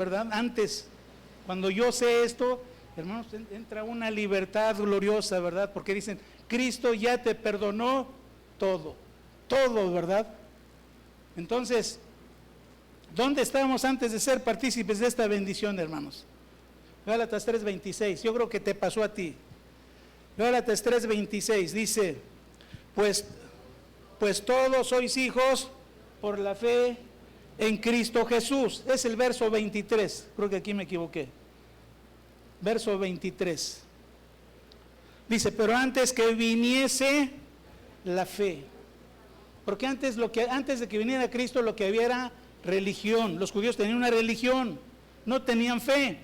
¿verdad? Antes, cuando yo sé esto, hermanos, entra una libertad gloriosa, ¿verdad? Porque dicen, Cristo ya te perdonó todo, todo, ¿verdad? Entonces, ¿dónde estábamos antes de ser partícipes de esta bendición, hermanos? Gálatas 3:26, yo creo que te pasó a ti. Gálatas 3:26 dice, pues todos sois hijos por la fe en Cristo Jesús. Es el verso 23, creo que aquí me equivoqué. Verso 23. Dice, pero antes que viniese la fe. Porque antes de que viniera Cristo lo que había era religión. Los judíos tenían una religión, no tenían fe.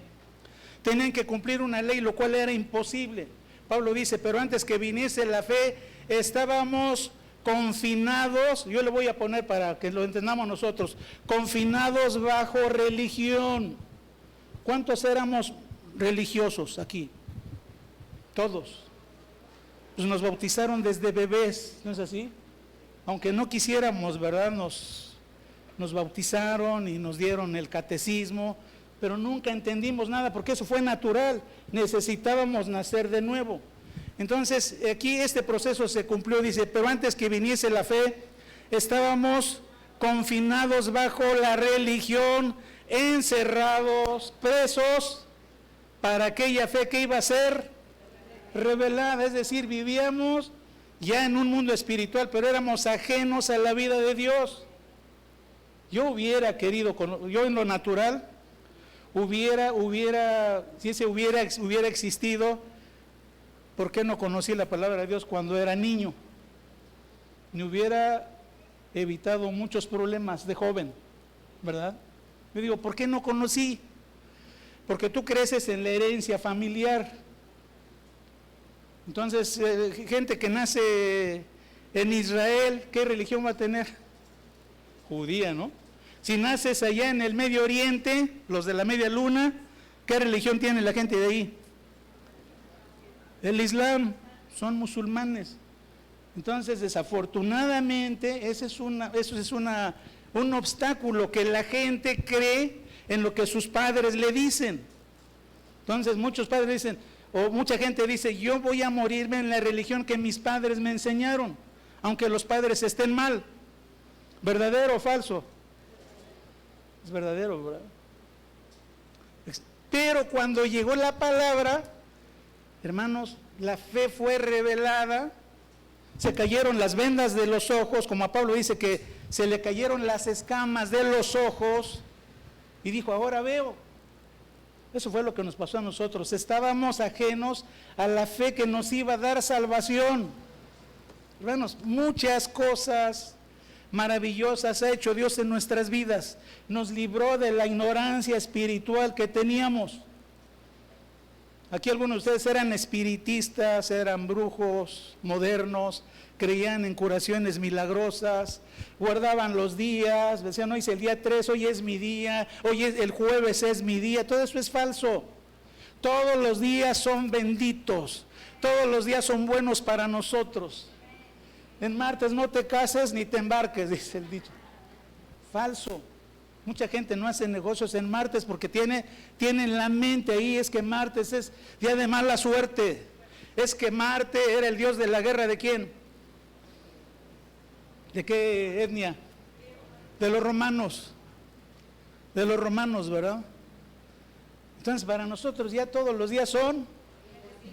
Tenían que cumplir una ley, lo cual era imposible. Pablo dice, pero antes que viniese la fe, estábamos confinados, yo le voy a poner para que lo entendamos nosotros, confinados bajo religión. ¿Cuántos éramos religiosos aquí? Todos. Pues nos bautizaron desde bebés, ¿no es así? Aunque no quisiéramos, ¿verdad? Nos bautizaron y nos dieron el catecismo, pero nunca entendimos nada, porque eso fue natural, necesitábamos nacer de nuevo. Entonces, aquí este proceso se cumplió, dice, pero antes que viniese la fe, estábamos confinados bajo la religión, encerrados, presos, para aquella fe que iba a ser revelada, es decir, vivíamos ya en un mundo espiritual, pero éramos ajenos a la vida de Dios. Yo hubiera querido, yo en lo natural, si ese hubiera existido, ¿por qué no conocí la palabra de Dios cuando era niño? Me hubiera evitado muchos problemas de joven, ¿verdad? Me digo, ¿por qué no conocí? Porque tú creces en la herencia familiar. Entonces, gente que nace en Israel, ¿qué religión va a tener? Judía, ¿no? Si naces allá en el Medio Oriente, los de la media luna, ¿qué religión tiene la gente de ahí? El Islam, son musulmanes. Entonces, desafortunadamente, eso es un obstáculo, que la gente cree en lo que sus padres le dicen. Entonces, muchos padres dicen, o mucha gente dice, yo voy a morirme en la religión que mis padres me enseñaron, aunque los padres estén mal. ¿Verdadero o falso? Es verdadero, ¿verdad? Pero cuando llegó la palabra, hermanos, la fe fue revelada, se cayeron las vendas de los ojos, como a Pablo dice que se le cayeron las escamas de los ojos, y dijo, ahora veo. Eso fue lo que nos pasó a nosotros, estábamos ajenos a la fe que nos iba a dar salvación. Hermanos, muchas cosas maravillosas ha hecho Dios en nuestras vidas, nos libró de la ignorancia espiritual que teníamos. Aquí algunos de ustedes eran espiritistas, eran brujos modernos, creían en curaciones milagrosas, guardaban los días, decían, hoy es el día 3, hoy es mi día, el jueves es mi día. Todo eso es falso. Todos los días son benditos, todos los días son buenos para nosotros. En martes no te cases ni te embarques, dice el dicho. Falso. Mucha gente no hace negocios en martes porque tiene en la mente ahí, es que martes es día de mala suerte. Es que Marte era el dios de la guerra, ¿de quién? ¿De qué etnia? De los romanos. De los romanos, ¿verdad? Entonces para nosotros ya todos los días son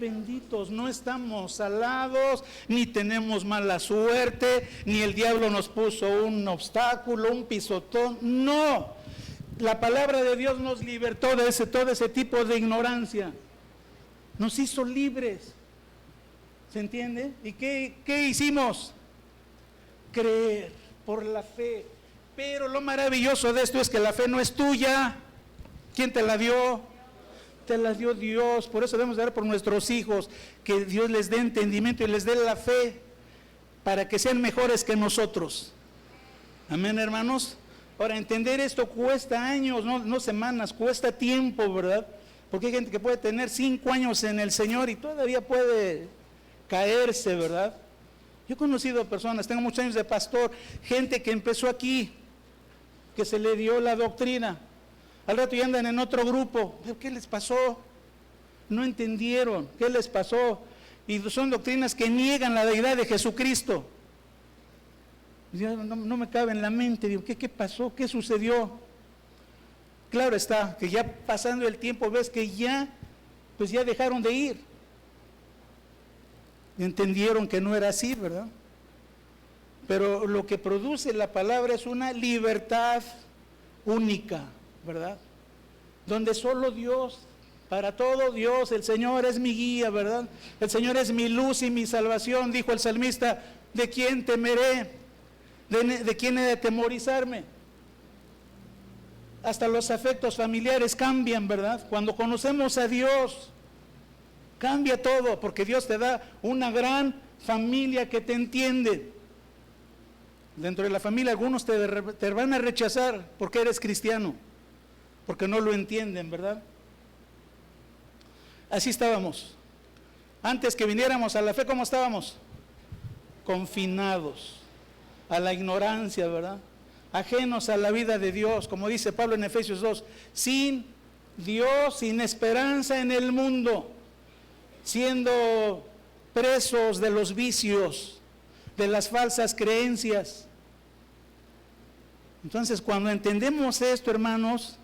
benditos, no estamos salados, ni tenemos mala suerte, ni el diablo nos puso un obstáculo, un pisotón, no. La palabra de Dios nos libertó de todo ese tipo de ignorancia, nos hizo libres, ¿se entiende? ¿Y qué hicimos? Creer por la fe. Pero lo maravilloso de esto es que la fe no es tuya. ¿Quién te la dio? Te la dio Dios. Por eso debemos dar por nuestros hijos, que Dios les dé entendimiento y les dé la fe para que sean mejores que nosotros. Amén, hermanos. Ahora, entender esto cuesta años, no semanas, cuesta tiempo, ¿verdad? Porque hay gente que puede tener 5 años en el Señor y todavía puede caerse, ¿verdad? Yo he conocido personas, tengo muchos años de pastor, gente que empezó aquí, que se le dio la doctrina. Al rato ya andan en otro grupo. ¿Qué les pasó? No entendieron. ¿Qué les pasó? Y son doctrinas que niegan la deidad de Jesucristo. No me cabe en la mente. Digo, ¿qué pasó? ¿Qué sucedió? Claro está, que ya pasando el tiempo ves que ya dejaron de ir. Entendieron que no era así, ¿verdad? Pero lo que produce la palabra es una libertad única, ¿verdad? Donde solo Dios, para todo Dios, el Señor es mi guía, ¿verdad? El Señor es mi luz y mi salvación, dijo el salmista, ¿de quién temeré? ¿De quién he de temorizarme? Hasta los afectos familiares cambian, ¿verdad? Cuando conocemos a Dios, cambia todo, porque Dios te da una gran familia que te entiende. Dentro de la familia algunos te van a rechazar porque eres cristiano, porque no lo entienden, ¿verdad? Así estábamos. Antes que viniéramos a la fe, ¿cómo estábamos? Confinados a la ignorancia, ¿verdad? Ajenos a la vida de Dios, como dice Pablo en Efesios 2, sin Dios, sin esperanza en el mundo, siendo presos de los vicios, de las falsas creencias. Entonces, cuando entendemos esto, hermanos,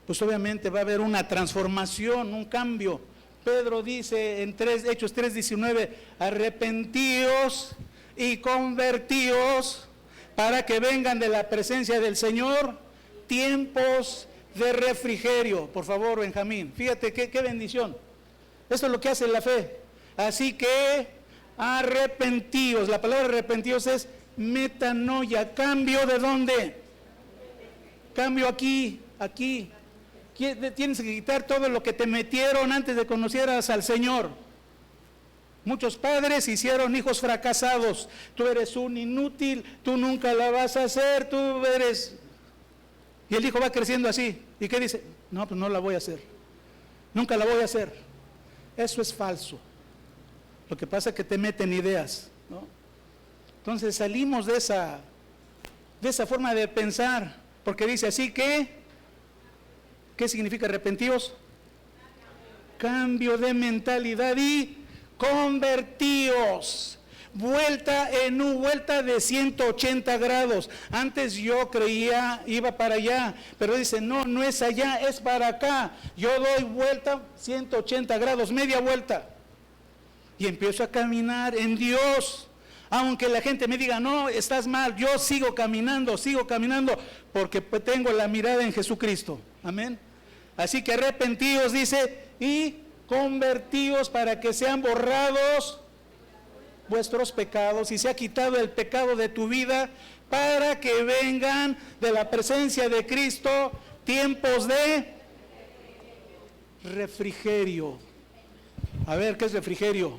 pues obviamente va a haber una transformación, un cambio. Pedro dice en Hechos 3:19, arrepentíos y convertíos para que vengan de la presencia del Señor tiempos de refrigerio. Por favor, Benjamín, fíjate qué bendición. Esto es lo que hace la fe. Así que arrepentíos, la palabra arrepentíos es metanoia, cambio de dónde, cambio aquí. Tienes que quitar todo lo que te metieron antes de conocieras al Señor. Muchos padres hicieron hijos fracasados. Tú eres un inútil, tú nunca la vas a hacer, tú eres... Y el hijo va creciendo así. ¿Y qué dice? No, pues no la voy a hacer. Nunca la voy a hacer. Eso es falso. Lo que pasa es que te meten ideas, ¿no? Entonces salimos de esa forma de pensar, porque dice así que, ¿qué significa arrepentidos? Cambio de mentalidad y convertíos. Vuelta de 180 grados. Antes yo creía, iba para allá, pero dice, no es allá, es para acá. Yo doy vuelta 180 grados, media vuelta. Y empiezo a caminar en Dios. Aunque la gente me diga, no, estás mal, yo sigo caminando, porque tengo la mirada en Jesucristo. Amén. Así que arrepentíos, dice, y convertíos para que sean borrados vuestros pecados y se ha quitado el pecado de tu vida, para que vengan de la presencia de Cristo tiempos de refrigerio. A ver, ¿qué es refrigerio?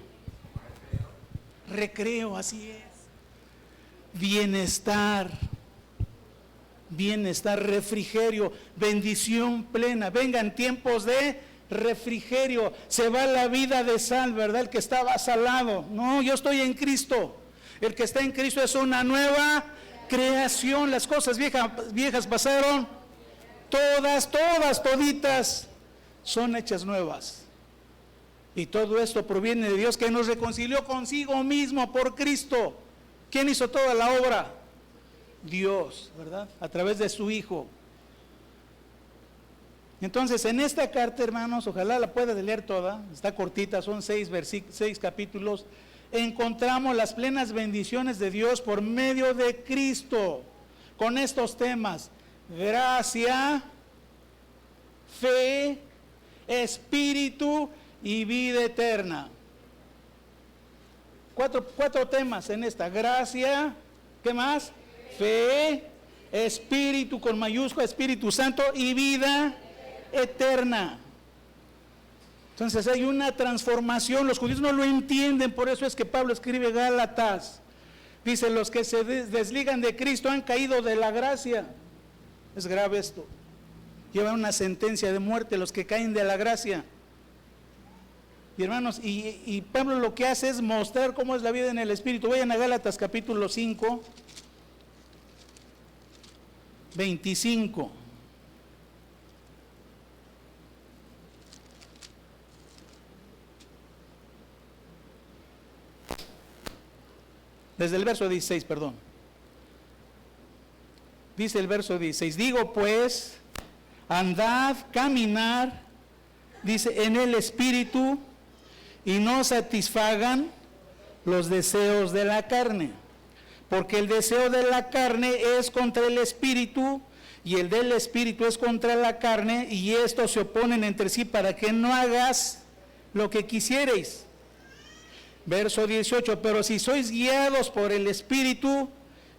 Recreo, así es. Bienestar, refrigerio, bendición plena. Vengan tiempos de refrigerio. Se va la vida de sal, ¿verdad? El que estaba salado. No, yo estoy en Cristo. El que está en Cristo es una nueva creación. Las cosas viejas pasaron. Toditas son hechas nuevas. Y todo esto proviene de Dios, que nos reconcilió consigo mismo por Cristo. ¿Quién hizo toda la obra? Dios, ¿verdad? A través de su Hijo. Entonces, en esta carta, hermanos, ojalá la pueda leer toda, está cortita, son 6 capítulos, encontramos las plenas bendiciones de Dios por medio de Cristo, con estos temas: gracia, fe, espíritu y vida eterna. Cuatro temas en esta: gracia, ¿qué más? Fe, espíritu con mayúscula, Espíritu Santo, y vida eterna. Entonces hay una transformación. Los judíos no lo entienden, por eso es que Pablo escribe Gálatas. Dice, los que se desligan de Cristo han caído de la gracia. Es grave esto. Llevan una sentencia de muerte los que caen de la gracia. Y hermanos, y Pablo lo que hace es mostrar cómo es la vida en el Espíritu. Vayan a Gálatas capítulo 5, 25. Desde el verso 16, perdón. Dice el verso 16, digo pues, andad, caminar, dice, en el Espíritu, y no satisfagan los deseos de la carne, porque el deseo de la carne es contra el Espíritu, y el del Espíritu es contra la carne, y estos se oponen entre sí para que no hagas lo que quisierais. Verso 18, pero si sois guiados por el Espíritu,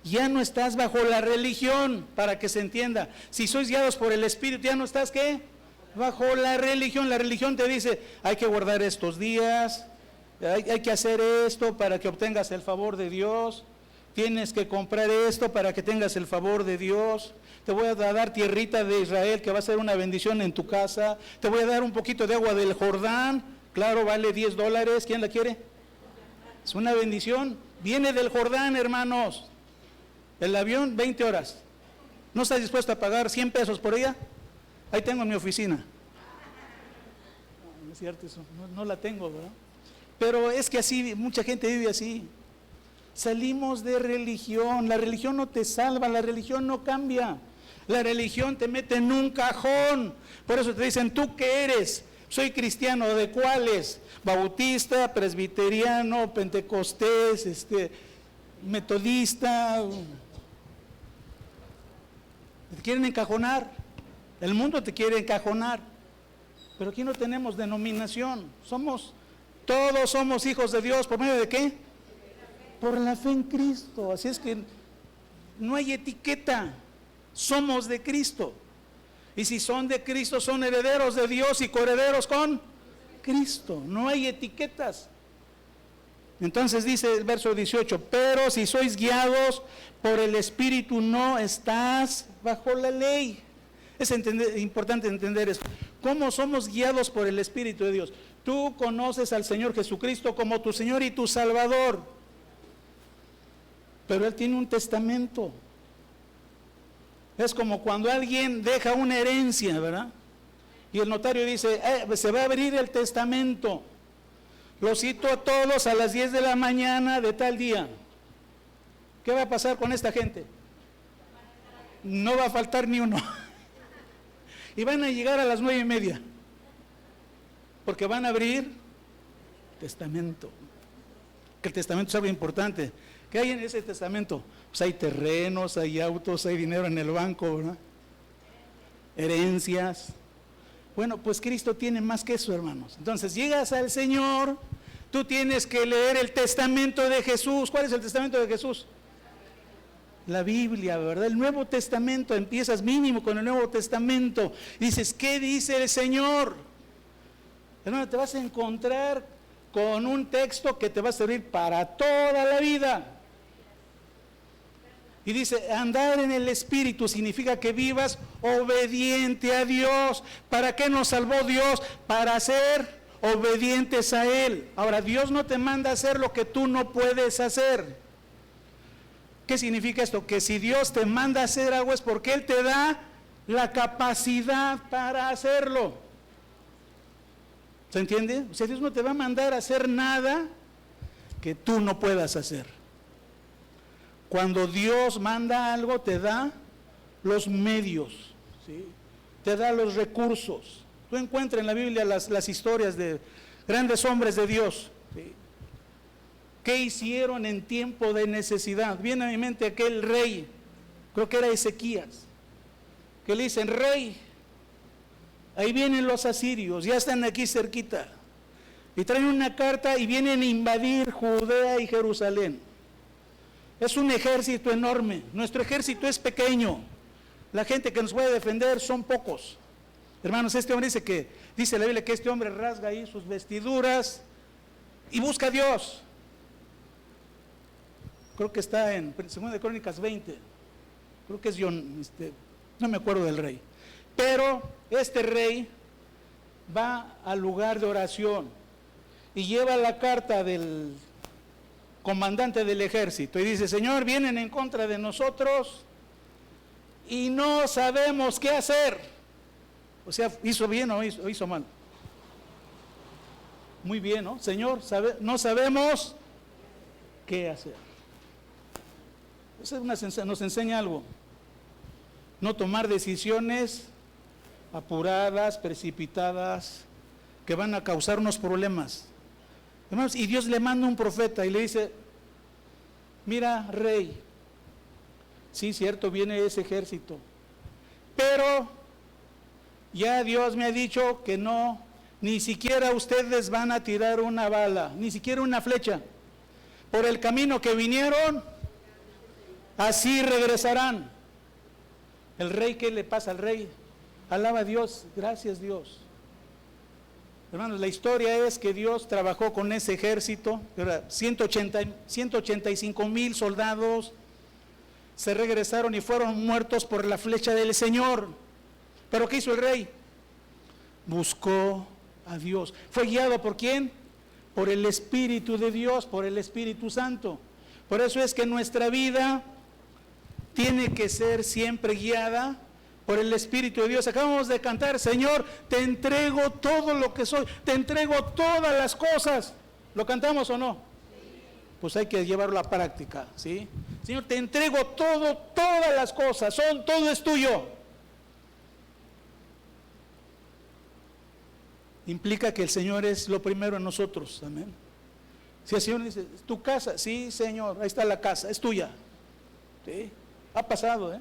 ya no estás bajo la religión, para que se entienda. Si sois guiados por el Espíritu, ya no estás, ¿qué? Bajo la religión. La religión te dice, hay que guardar estos días, hay que hacer esto para que obtengas el favor de Dios, tienes que comprar esto para que tengas el favor de Dios, te voy a dar tierrita de Israel que va a ser una bendición en tu casa, te voy a dar un poquito de agua del Jordán, claro, vale $10, ¿quién la quiere? Es una bendición, viene del Jordán, hermanos. El avión, 20 horas. ¿No estás dispuesto a pagar 100 pesos por ella? Ahí tengo en mi oficina. No es cierto eso, no la tengo, ¿verdad? Pero es que así, mucha gente vive así. Salimos de religión, la religión no te salva, la religión no cambia. La religión te mete en un cajón. Por eso te dicen, ¿tú qué eres? Soy cristiano, ¿de cuáles? Bautista, presbiteriano, pentecostés, metodista. Te quieren encajonar, el mundo te quiere encajonar, pero aquí no tenemos denominación, todos somos hijos de Dios, ¿por medio de qué? Por la fe en Cristo, así es que no hay etiqueta, somos de Cristo, y si son de Cristo son herederos de Dios y coherederos con Cristo, no hay etiquetas. Entonces dice el verso 18, pero si sois guiados por el Espíritu no estás bajo la ley. Es importante entender esto. ¿Cómo somos guiados por el Espíritu de Dios? Tú conoces al Señor Jesucristo como tu Señor y tu Salvador, pero Él tiene un testamento. Es como cuando alguien deja una herencia, ¿verdad? Y el notario dice, se va a abrir el testamento. Los cito a todos a las 10 de la mañana de tal día. ¿Qué va a pasar con esta gente? No va a faltar ni uno. Y van a llegar a las 9:30. Porque van a abrir testamento. Que el testamento es algo importante. ¿Qué hay en ese testamento? Pues hay terrenos, hay autos, hay dinero en el banco, ¿verdad? Herencias. Bueno, pues Cristo tiene más que eso, hermanos. Entonces llegas al Señor, tú tienes que leer el testamento de Jesús. ¿Cuál es el testamento de Jesús? La Biblia, ¿verdad? El Nuevo Testamento, empiezas mínimo con el Nuevo Testamento. Dices, ¿qué dice el Señor? Hermano, te vas a encontrar con un texto que te va a servir para toda la vida. Y dice, andar en el Espíritu significa que vivas obediente a Dios. ¿Para qué nos salvó Dios? Para ser obedientes a Él. Ahora, Dios no te manda a hacer lo que tú no puedes hacer. ¿Qué significa esto? Que si Dios te manda a hacer algo es porque Él te da la capacidad para hacerlo. ¿Se entiende? O sea, Dios no te va a mandar a hacer nada que tú no puedas hacer. Cuando Dios manda algo, te da los medios, ¿sí? Te da los recursos. Tú encuentras en la Biblia las historias de grandes hombres de Dios, ¿sí? ¿Qué hicieron en tiempo de necesidad? Viene a mi mente aquel rey, creo que era Ezequías, que le dicen, rey, ahí vienen los asirios, ya están aquí cerquita, y traen una carta y vienen a invadir Judea y Jerusalén. Es un ejército enorme, nuestro ejército es pequeño, la gente que nos puede defender son pocos. Hermanos, este hombre dice la Biblia que este hombre rasga ahí sus vestiduras y busca a Dios. Creo que está en 2 Crónicas 20, creo que es no me acuerdo del rey. Pero este rey va al lugar de oración y lleva la carta del comandante del ejército y dice, Señor, vienen en contra de nosotros y no sabemos qué hacer. O sea, ¿hizo bien o hizo mal? Muy bien, ¿no? Señor, no sabemos qué hacer. Eso nos enseña algo. No tomar decisiones apuradas, precipitadas, que van a causarnos problemas. Hermanos, y Dios le manda un profeta y le dice, mira, rey, sí, cierto, viene ese ejército, pero ya Dios me ha dicho que no, ni siquiera ustedes van a tirar una bala, ni siquiera una flecha. Por el camino que vinieron, así regresarán. El rey, ¿qué le pasa al rey? Alaba a Dios, gracias Dios. Hermanos, la historia es que Dios trabajó con ese ejército, 185,000 soldados se regresaron y fueron muertos por la flecha del Señor. ¿Pero qué hizo el rey? Buscó a Dios. ¿Fue guiado por quién? Por el Espíritu de Dios, por el Espíritu Santo. Por eso es que nuestra vida tiene que ser siempre guiada por el Espíritu de Dios. Acabamos de cantar, Señor, te entrego todo lo que soy, te entrego todas las cosas. ¿Lo cantamos o no? Pues hay que llevarlo a práctica, ¿sí? Señor, te entrego todo, todas las cosas, todo es tuyo. Implica que el Señor es lo primero en nosotros, amén. Si el Señor dice, ¿tu casa? Sí, Señor, ahí está la casa, es tuya. ¿Sí? Ha pasado,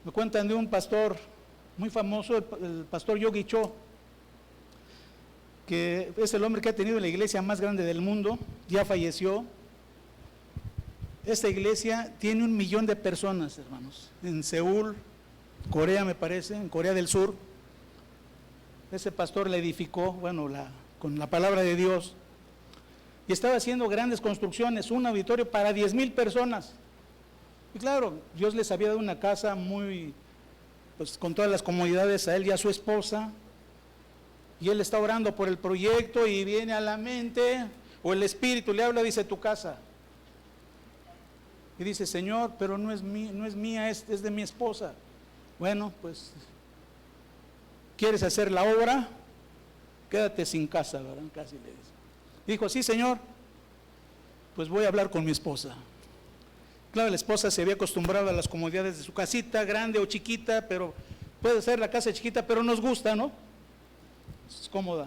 Me cuentan de un pastor muy famoso, el pastor Yogi Cho, que es el hombre que ha tenido la iglesia más grande del mundo, ya falleció. Esta iglesia tiene 1 millón de personas, hermanos, en Seúl, Corea me parece, en Corea del Sur. Ese pastor la edificó, con la palabra de Dios, y estaba haciendo grandes construcciones, un auditorio para 10,000 personas. Y claro, Dios les había dado una casa con todas las comodidades a él y a su esposa, y él está orando por el proyecto y viene a la mente, o el Espíritu le habla, dice, tu casa. Y dice, Señor, pero no es mía, es de mi esposa. Bueno, pues, ¿quieres hacer la obra? Quédate sin casa, ¿verdad? Casi le dice. Dijo, sí, Señor, pues voy a hablar con mi esposa. Claro, la esposa se había acostumbrado a las comodidades de su casita, grande o chiquita, pero puede ser la casa chiquita, pero nos gusta, ¿no? Es cómoda.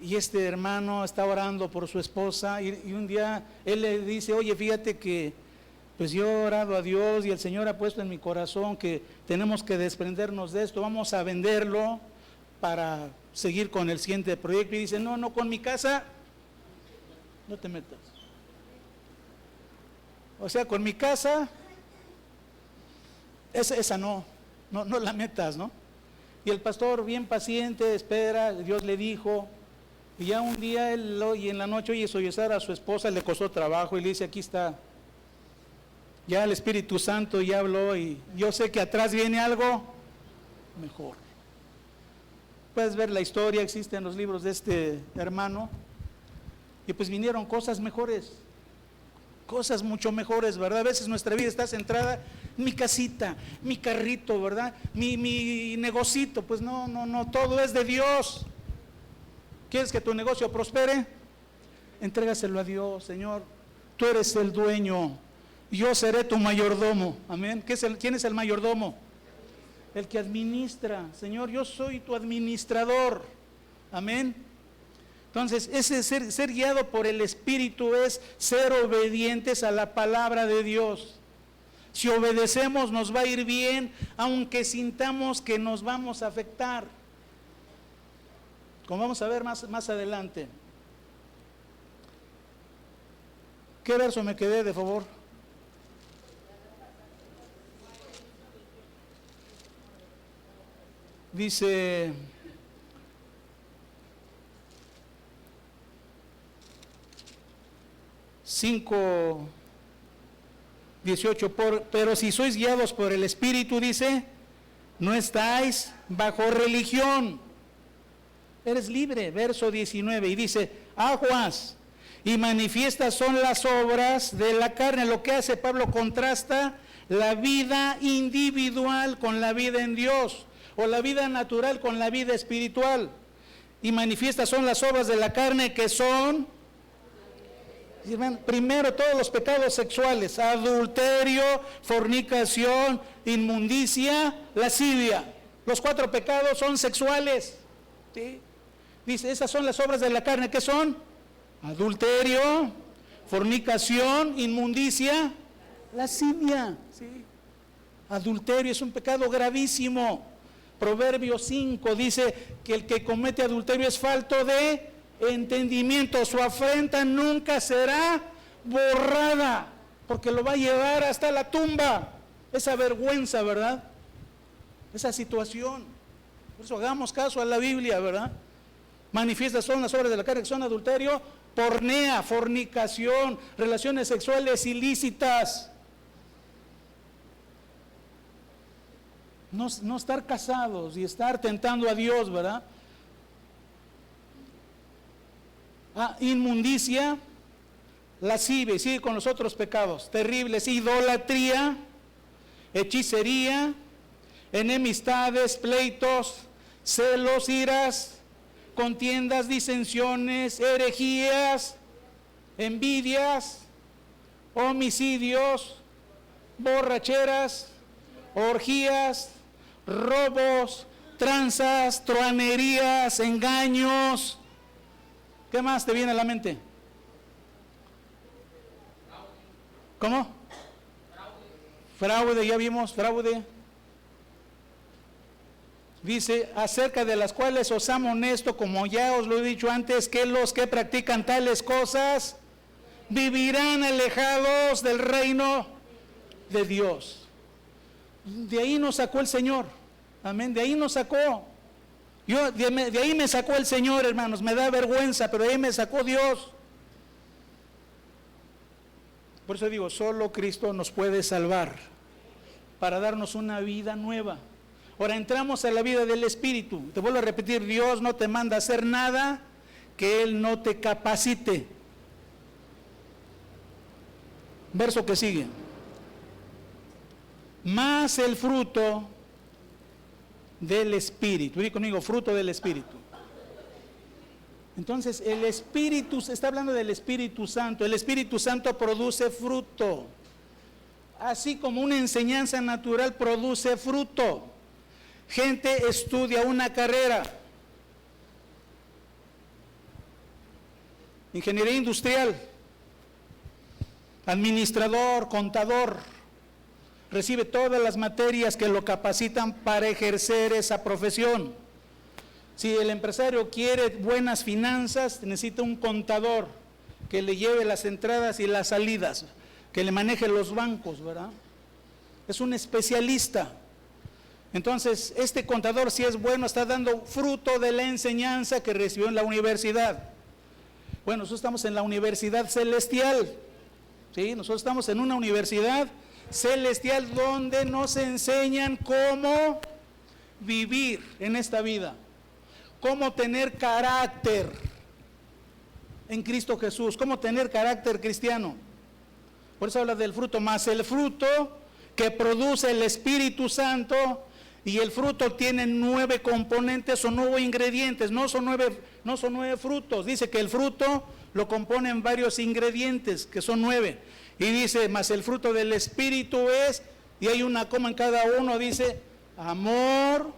Y este hermano está orando por su esposa y un día él le dice, oye, fíjate que pues yo he orado a Dios y el Señor ha puesto en mi corazón que tenemos que desprendernos de esto, vamos a venderlo para seguir con el siguiente proyecto. Y dice, no, con mi casa no te metas. O sea, con mi casa, esa no la metas, ¿no? Y el pastor bien paciente, espera, Dios le dijo, y ya un día y en la noche oye sollozar a su esposa, le costó trabajo y le dice, aquí está, ya el Espíritu Santo ya habló y yo sé que atrás viene algo mejor. Puedes ver la historia, existe en los libros de este hermano, y pues vinieron cosas mejores. Cosas mucho mejores, ¿verdad? A veces nuestra vida está centrada en mi casita, mi carrito, ¿verdad? Mi negocito, pues no, todo es de Dios. ¿Quieres que tu negocio prospere? Entrégaselo a Dios, Señor. Tú eres el dueño, yo seré tu mayordomo, amén. ¿Quién es el mayordomo? El que administra, Señor, yo soy tu administrador, amén. Entonces, ese ser guiado por el Espíritu es ser obedientes a la palabra de Dios. Si obedecemos nos va a ir bien, aunque sintamos que nos vamos a afectar. Como vamos a ver más adelante. ¿Qué verso me quedé, de favor? Dice... 5:18, pero si sois guiados por el Espíritu, dice, no estáis bajo religión, eres libre. Verso 19, y dice, aguas y manifiestas son las obras de la carne. Lo que hace Pablo, contrasta la vida individual con la vida en Dios, o la vida natural con la vida espiritual. Y manifiestas son las obras de la carne, que son Primero todos los pecados sexuales: adulterio, fornicación, inmundicia, lascivia. Los 4 pecados son sexuales, ¿sí? Dice, esas son las obras de la carne. ¿Qué son? Adulterio, fornicación, inmundicia, lascivia, ¿sí? Adulterio es un pecado gravísimo. Proverbios 5 dice que el que comete adulterio es falto de entendimiento. Su afrenta nunca será borrada, porque lo va a llevar hasta la tumba. Esa vergüenza, ¿verdad? Esa situación. Por eso hagamos caso a la Biblia, ¿verdad? Manifiestas son las obras de la carne, que son adulterio, pornea, fornicación, relaciones sexuales ilícitas. No estar casados y estar tentando a Dios, ¿verdad? Inmundicia, lascivia, sigue con los otros pecados terribles: idolatría, hechicería, enemistades, pleitos, celos, iras, contiendas, disensiones, herejías, envidias, homicidios, borracheras, orgías, robos, tranzas, truhanerías, engaños. ¿Qué más te viene a la mente? ¿Cómo? Fraude, ya vimos, fraude. Dice, acerca de las cuales os amonesto, como ya os lo he dicho antes, que los que practican tales cosas vivirán alejados del reino de Dios. De ahí nos sacó el Señor, amén, de ahí nos sacó. De ahí me sacó el Señor, hermanos, me da vergüenza, pero de ahí me sacó Dios. Por eso digo, solo Cristo nos puede salvar, para darnos una vida nueva. Ahora entramos a la vida del Espíritu. Te vuelvo a repetir, Dios no te manda a hacer nada que Él no te capacite. Verso que sigue. Más el fruto del Espíritu. Dí conmigo, fruto del Espíritu. Entonces, el Espíritu, se está hablando del Espíritu Santo. El Espíritu Santo produce fruto. Así como una enseñanza natural produce fruto. Gente estudia una carrera. Ingeniería industrial, administrador, contador. Recibe todas las materias que lo capacitan para ejercer esa profesión. Si el empresario quiere buenas finanzas, necesita un contador que le lleve las entradas y las salidas, que le maneje los bancos, ¿verdad? Es un especialista. Entonces, este contador, si es bueno, está dando fruto de la enseñanza que recibió en la universidad. Bueno, nosotros estamos en la universidad celestial, ¿sí? Nosotros estamos en una universidad celestial donde nos enseñan cómo vivir en esta vida, cómo tener carácter en Cristo Jesús, cómo tener carácter cristiano. Por eso habla del fruto, más el fruto que produce el Espíritu Santo. Y el fruto tiene 9 componentes o 9 ingredientes, no son 9 frutos. Dice que el fruto lo componen varios ingredientes, que son 9. Y dice, más el fruto del Espíritu es, y hay una coma en cada uno, dice, amor,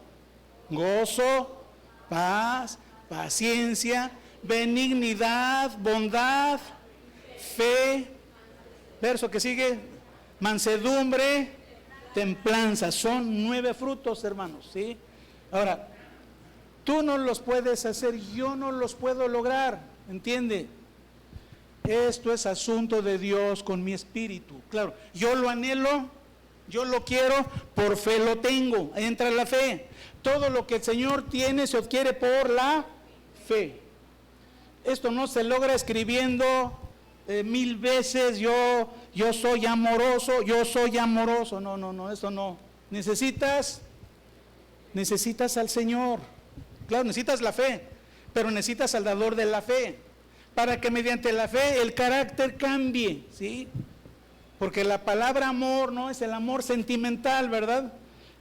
gozo, paz, paciencia, benignidad, bondad, fe. Verso que sigue, mansedumbre, templanza. Son 9 frutos, hermanos, ¿sí? Ahora, tú no los puedes hacer, yo no los puedo lograr, ¿entiende? Esto es asunto de Dios con mi espíritu. Claro, yo lo anhelo, yo lo quiero, por fe lo tengo, ahí entra la fe. Todo lo que el Señor tiene se adquiere por la fe. Esto no se logra escribiendo 1000 veces, yo soy amoroso, yo soy amoroso. No, eso no. Necesitas al Señor. Claro, necesitas la fe, pero necesitas al dador de la fe, para que mediante la fe el carácter cambie, ¿sí? Porque la palabra amor no es el amor sentimental, ¿verdad?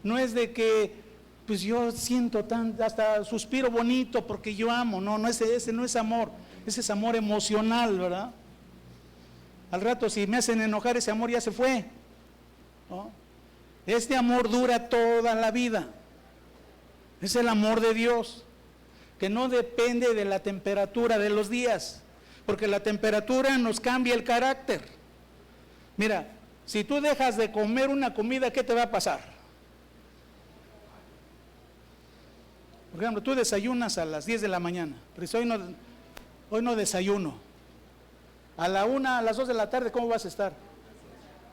No es de que, pues yo siento hasta suspiro bonito porque yo amo. No, ese no es amor, ese es amor emocional, ¿verdad? Al rato si me hacen enojar, ese amor ya se fue, ¿no? Este amor dura toda la vida. Es el amor de Dios, que no depende de la temperatura de los días, porque la temperatura nos cambia el carácter. Mira, si tú dejas de comer una comida, ¿qué te va a pasar? Por ejemplo, tú desayunas a las 10 de la mañana, pero si hoy no desayuno. A la 1, a las 2 de la tarde, ¿cómo vas a estar?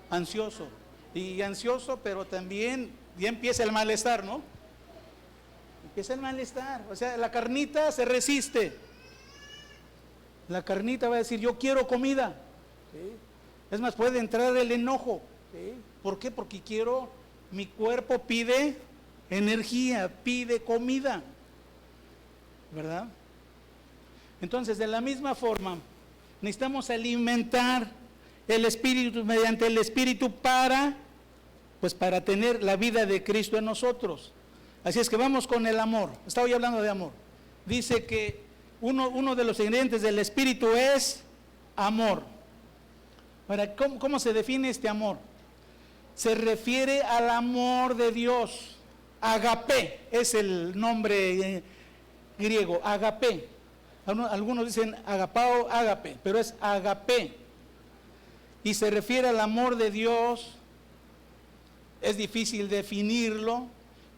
Ansioso. Y ansioso, pero también ya empieza el malestar, ¿no? Empieza el malestar. O sea, la carnita se resiste. La carnita va a decir, yo quiero comida. ¿Sí? Es más, puede entrar el enojo. ¿Sí? ¿Por qué? Porque mi cuerpo pide energía, pide comida. ¿Verdad? Entonces, de la misma forma, necesitamos alimentar el Espíritu, mediante el Espíritu para tener la vida de Cristo en nosotros. Así es que vamos con el amor. Estaba yo hablando de amor. Dice que uno de los ingredientes del Espíritu es amor. Ahora, ¿cómo se define este amor? Se refiere al amor de Dios. Agape es el nombre griego, agape. Algunos dicen agapao, agape, pero es agape. Y se refiere al amor de Dios. Es difícil definirlo,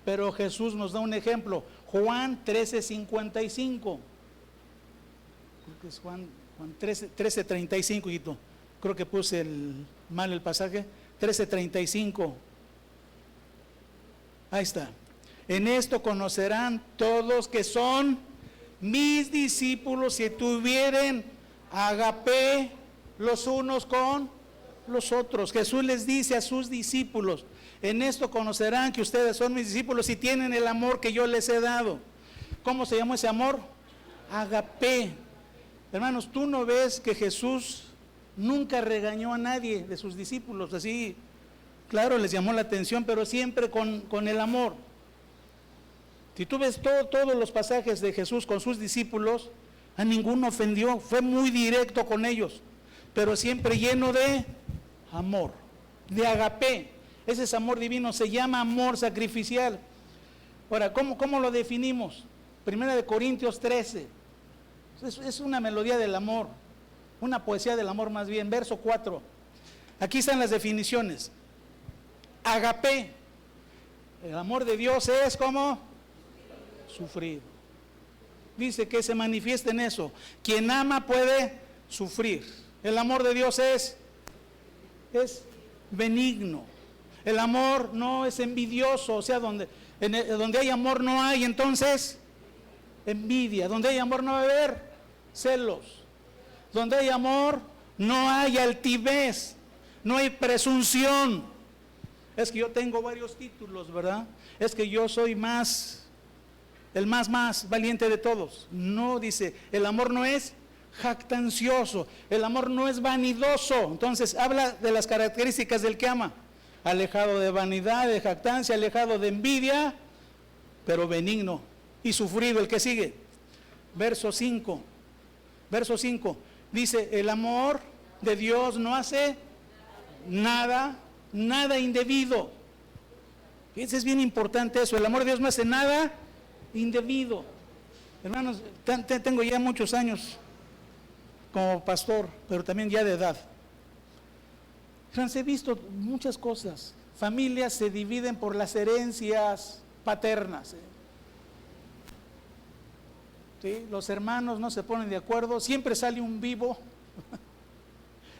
pero Jesús nos da un ejemplo. Juan 13:55. Creo que es Juan 13:35, hijito. Creo que puse mal el pasaje. 13:35. Ahí está. En esto conocerán todos que son mis discípulos si tuvieren agape los unos con los otros. Jesús les dice a sus discípulos, en esto conocerán que ustedes son mis discípulos si tienen el amor que yo les he dado. ¿Cómo se llama ese amor? Agape. Hermanos, tú no ves que Jesús nunca regañó a nadie de sus discípulos, así, claro, les llamó la atención, pero siempre con el amor. Si tú ves todos los pasajes de Jesús con sus discípulos, a ninguno ofendió, fue muy directo con ellos, pero siempre lleno de amor, de agape. Ese es amor divino, se llama amor sacrificial. Ahora, ¿cómo lo definimos? 1 Corintios 13, es una melodía del amor, una poesía del amor más bien, verso 4. Aquí están las definiciones. Agape, el amor de Dios es como sufrir. Dice que se manifiesta en eso. Quien ama puede sufrir. El amor de Dios es benigno. El amor no es envidioso, o sea, donde hay amor no hay entonces envidia. Donde hay amor no va a haber celos. Donde hay amor no hay altivez, no hay presunción. Es que yo tengo varios títulos, ¿verdad? Es que yo soy el más valiente de todos. No, dice, el amor no es jactancioso, el amor no es vanidoso. Entonces habla de las características del que ama: alejado de vanidad, de jactancia, alejado de envidia, pero benigno y sufrido. El que sigue, verso 5, dice, el amor de Dios no hace nada indebido. Fíjense, es bien importante eso, el amor de Dios no hace nada indebido. Hermanos, tengo ya muchos años como pastor, pero también ya de edad. He visto muchas cosas. Familias se dividen por las herencias paternas. ¿Sí? Los hermanos no se ponen de acuerdo, siempre sale un vivo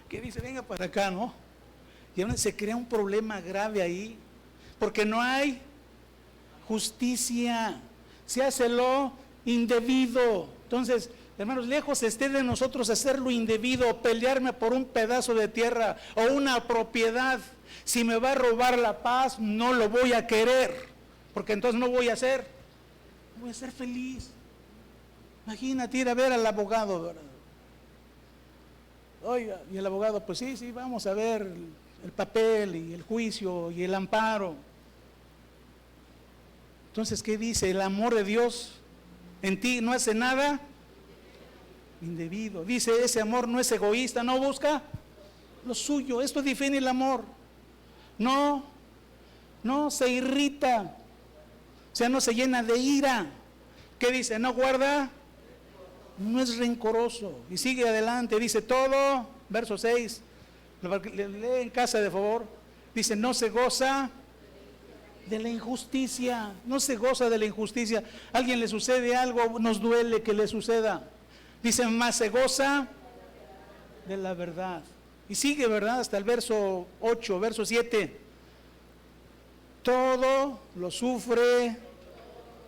que dice, venga para acá, ¿no? Y ahora se crea un problema grave ahí, porque no hay justicia, se hace lo indebido. Entonces, hermanos, lejos esté de nosotros hacer lo indebido, pelearme por un pedazo de tierra o una propiedad. Si me va a robar la paz, no lo voy a querer, porque entonces no voy a ser feliz. Imagínate ir a ver al abogado, ¿verdad? Oiga, y el abogado, pues sí, vamos a ver el papel y el juicio y el amparo. Entonces, ¿qué dice? El amor de Dios en ti no hace nada indebido. Dice, ese amor no es egoísta, no busca lo suyo. Esto define el amor. No se irrita, o sea, no se llena de ira. ¿Qué dice? No guarda, no es rencoroso. Y sigue adelante, dice todo, verso 6, lee en casa de favor, dice no se goza de la injusticia, no se goza de la injusticia. A alguien le sucede algo, nos duele que le suceda. Dice más se goza de la verdad. Y sigue, ¿verdad? Hasta el verso 8, verso 7. Todo lo sufre,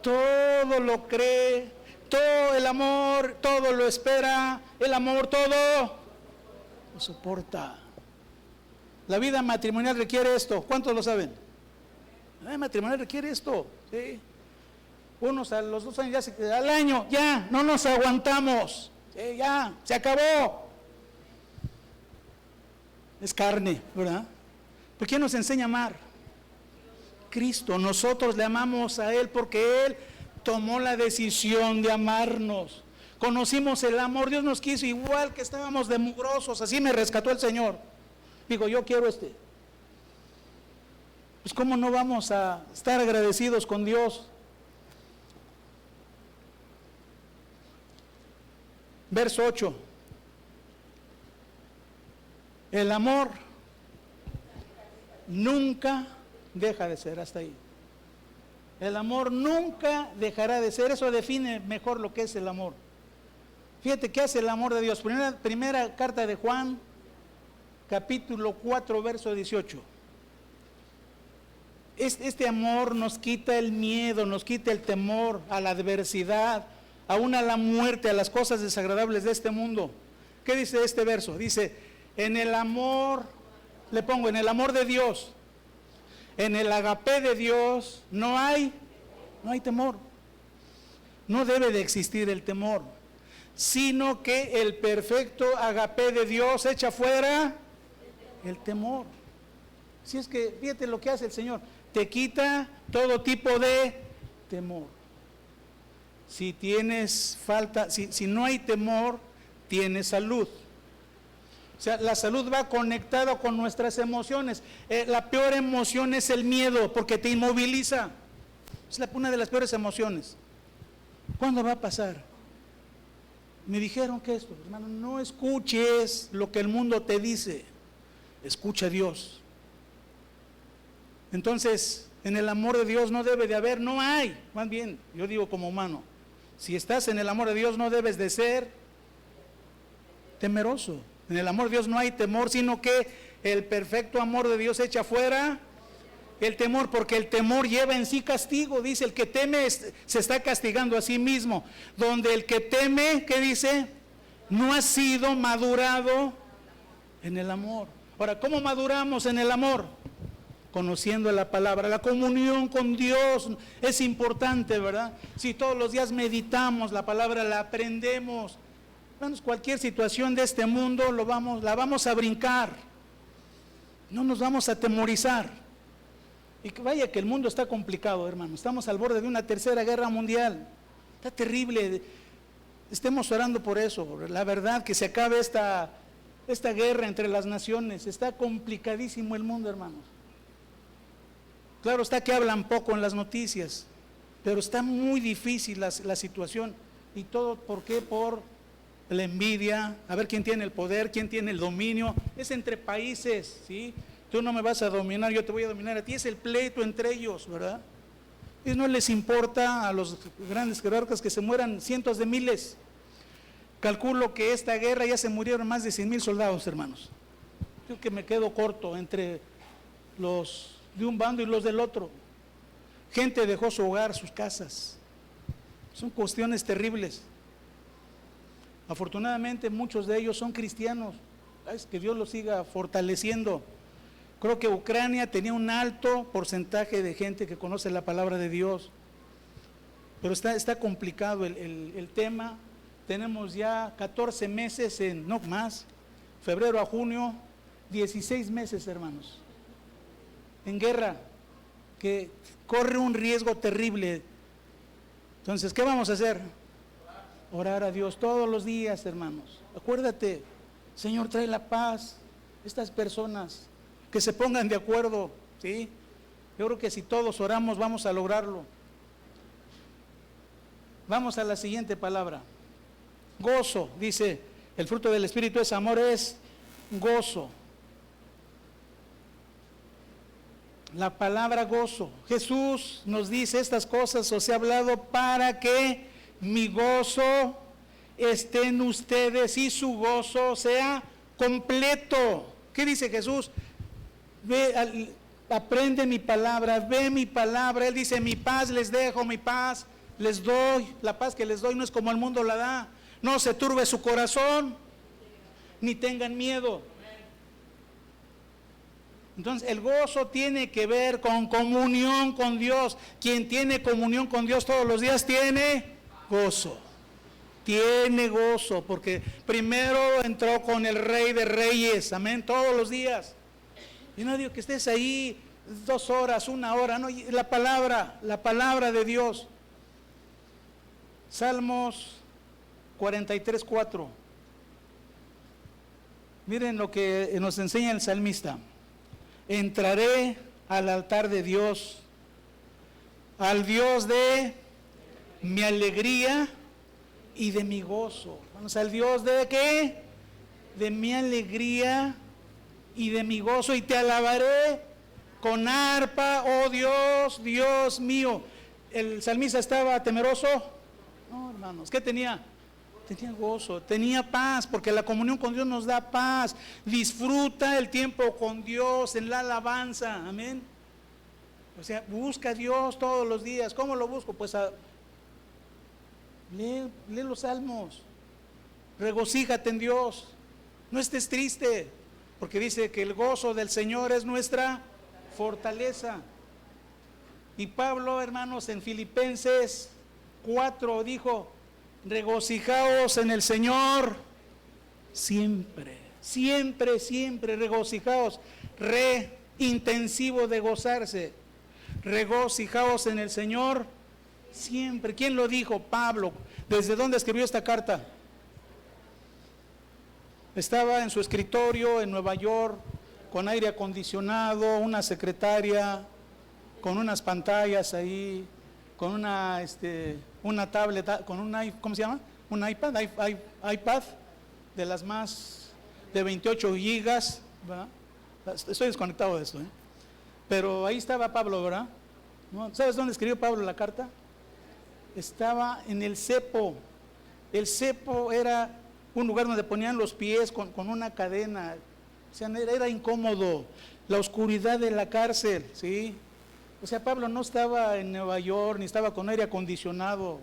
todo lo cree, todo el amor, todo lo espera, el amor todo lo soporta. La vida matrimonial requiere esto. ¿Cuántos lo saben? La vida matrimonial requiere esto, ¿sí? Unos a los 2 años, al año, ya, no nos aguantamos, ¿sí? Ya, se acabó. Es carne, ¿verdad? ¿Por qué nos enseña a amar? Cristo. Nosotros le amamos a Él porque Él tomó la decisión de amarnos. Conocimos el amor, Dios nos quiso igual que estábamos de mugrosos, así me rescató el Señor. Digo, yo quiero Pues ¿cómo no vamos a estar agradecidos con Dios? Verso 8. El amor nunca deja de ser, hasta ahí. El amor nunca dejará de ser, eso define mejor lo que es el amor. Fíjate qué hace el amor de Dios. Primera carta de Juan, capítulo 4, verso 18. Este amor nos quita el miedo, nos quita el temor a la adversidad, aún a la muerte, a las cosas desagradables de este mundo. ¿Qué dice este verso? Dice, en el amor, le pongo, en el amor de Dios, en el agape de Dios, no hay temor. No debe de existir el temor, sino que el perfecto agape de Dios echa fuera el temor. Si es que, fíjate lo que hace el Señor, te quita todo tipo de temor. Si tienes falta, si no hay temor, tienes salud. O sea, la salud va conectada con nuestras emociones. La peor emoción es el miedo, porque te inmoviliza. Es una de las peores emociones. ¿Cuándo va a pasar? Me dijeron que esto, hermano, no escuches lo que el mundo te dice. Escucha a Dios. Entonces, en el amor de Dios no debe de haber, no hay. Más bien, yo digo como humano, si estás en el amor de Dios no debes de ser temeroso. En el amor de Dios no hay temor, sino que el perfecto amor de Dios echa fuera el temor, porque el temor lleva en sí castigo. Dice, el que teme se está castigando a sí mismo. Donde el que teme, ¿qué dice? No ha sido madurado en el amor. Ahora, ¿cómo maduramos en el amor? Conociendo la palabra. La comunión con Dios es importante, ¿verdad? Si todos los días meditamos la palabra, la aprendemos, hermanos, cualquier situación de este mundo la vamos a brincar. No nos vamos a atemorizar. Y que vaya que el mundo está complicado, hermano. Estamos al borde de una tercera guerra mundial. Está terrible. Estemos orando por eso. La verdad, que se acabe esta guerra entre las naciones. Está complicadísimo el mundo, hermanos. Claro está que hablan poco en las noticias, pero está muy difícil la situación. ¿Y todo por qué? Por la envidia, a ver quién tiene el poder, quién tiene el dominio. Es entre países, ¿sí? Tú no me vas a dominar, yo te voy a dominar a ti. Es el pleito entre ellos, ¿verdad? Y no les importa a los grandes jerarcas que se mueran cientos de miles. Calculo que esta guerra ya se murieron más de 100,000 soldados, hermanos. Yo que me quedo corto entre los de un bando y los del otro. Gente dejó su hogar, sus casas. Son cuestiones terribles. Afortunadamente muchos de ellos son cristianos. Es que Dios los siga fortaleciendo. Creo que Ucrania tenía un alto porcentaje de gente que conoce la palabra de Dios. Pero está complicado el tema. Tenemos ya 14 meses, no más, febrero a junio, 16 meses, hermanos, en guerra, que corre un riesgo terrible. Entonces, ¿qué vamos a hacer? Orar a Dios todos los días, hermanos. Acuérdate, Señor, trae la paz. estas personas, que se pongan de acuerdo, ¿sí? Yo creo que si todos oramos vamos a lograrlo. Vamos a la siguiente palabra. Gozo, dice, el fruto del Espíritu es amor, es gozo. La palabra gozo. Jesús nos dice estas cosas, os he hablado para que mi gozo esté en ustedes y su gozo sea completo. ¿Qué dice Jesús? Ve, aprende mi palabra, ve mi palabra. Él dice, mi paz les dejo, mi paz les doy. La paz que les doy no es como el mundo la da. No se turbe su corazón, ni tengan miedo. Entonces el gozo tiene que ver con comunión con Dios. Quien tiene comunión con Dios todos los días tiene gozo. Tiene gozo, porque primero entró con el Rey de Reyes, amén, todos los días. Y no digo que estés ahí 2 horas, 1 hora, no, la palabra de Dios. Salmos 43:4. Miren lo que nos enseña el salmista. Entraré al altar de Dios, al Dios de mi alegría y de mi gozo. Vamos al Dios de ¿qué? De mi alegría y de mi gozo, y te alabaré con arpa, oh Dios, Dios mío. ¿El salmista estaba temeroso? No, hermanos, ¿qué tenía? Tenía gozo, tenía paz, porque la comunión con Dios nos da paz. Disfruta el tiempo con Dios en la alabanza, amén. O sea, busca a Dios todos los días. ¿Cómo lo busco? Pues lee los salmos, regocíjate en Dios, no estés triste, porque dice que el gozo del Señor es nuestra fortaleza. Y Pablo, hermanos, en Filipenses 4 dijo, regocijaos en el Señor siempre, siempre, siempre, regocijaos, intensivo de gozarse, regocijaos en el Señor siempre. ¿Quién lo dijo? Pablo. ¿Desde dónde escribió esta carta? Estaba en su escritorio en Nueva York, con aire acondicionado, una secretaria, con unas pantallas ahí, con una tablet, con un, ¿cómo se llama? Un iPad de las más de 28 gigas, ¿verdad? Estoy desconectado de esto, pero ahí estaba Pablo, ¿verdad? ¿Sabes dónde escribió Pablo la carta? Estaba en el cepo. El cepo era un lugar donde ponían los pies con una cadena. O sea, era incómodo. La oscuridad de la cárcel, ¿sí? O sea, Pablo no estaba en Nueva York, ni estaba con aire acondicionado,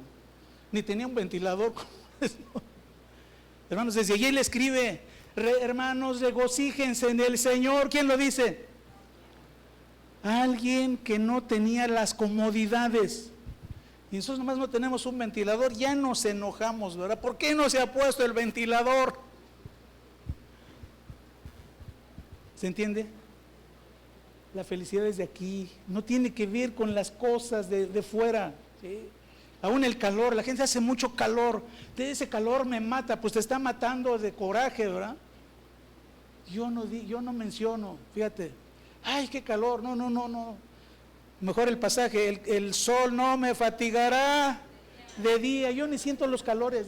ni tenía un ventilador. Hermanos, desde allí él escribe, hermanos, regocíjense en el Señor. ¿Quién lo dice? Alguien que no tenía las comodidades. Y nosotros nomás no tenemos un ventilador, ya nos enojamos, ¿verdad? ¿Por qué no se ha puesto el ventilador? ¿Se entiende? La felicidad es de aquí, no tiene que ver con las cosas de fuera, ¿sí? Aún el calor, la gente hace mucho calor, ese calor me mata, pues te está matando de coraje, ¿verdad? Yo no menciono, fíjate, ay, qué calor, no. Mejor el pasaje, el sol no me fatigará de día, yo ni siento los calores,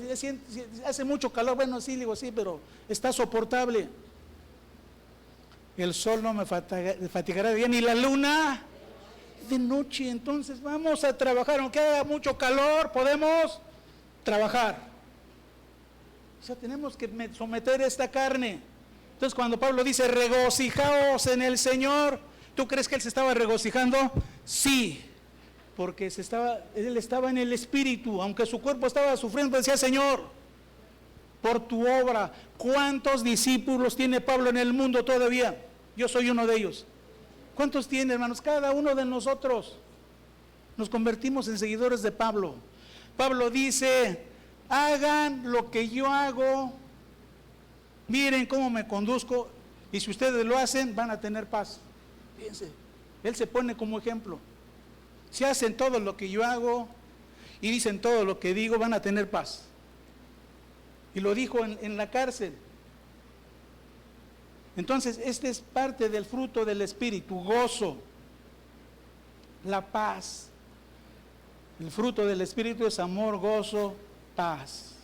hace mucho calor, bueno, sí, digo, sí, pero está soportable. El sol no me fatigará de día, ni la luna de noche. Entonces vamos a trabajar, aunque haga mucho calor, podemos trabajar. O sea, tenemos que someter esta carne. Entonces cuando Pablo dice, regocijaos en el Señor, ¿tú crees que él se estaba regocijando? Sí, porque él estaba en el Espíritu, aunque su cuerpo estaba sufriendo, decía, Señor, por tu obra. ¿Cuántos discípulos tiene Pablo en el mundo todavía? Yo soy uno de ellos. ¿Cuántos tiene, hermanos? Cada uno de nosotros nos convertimos en seguidores de Pablo. Pablo dice, hagan lo que yo hago, miren cómo me conduzco, y si ustedes lo hacen, van a tener paz. Fíjense, él se pone como ejemplo. Si hacen todo lo que yo hago y dicen todo lo que digo, van a tener paz. Y lo dijo en la cárcel. Entonces, este es parte del fruto del Espíritu: gozo, la paz. El fruto del Espíritu es amor, gozo, paz.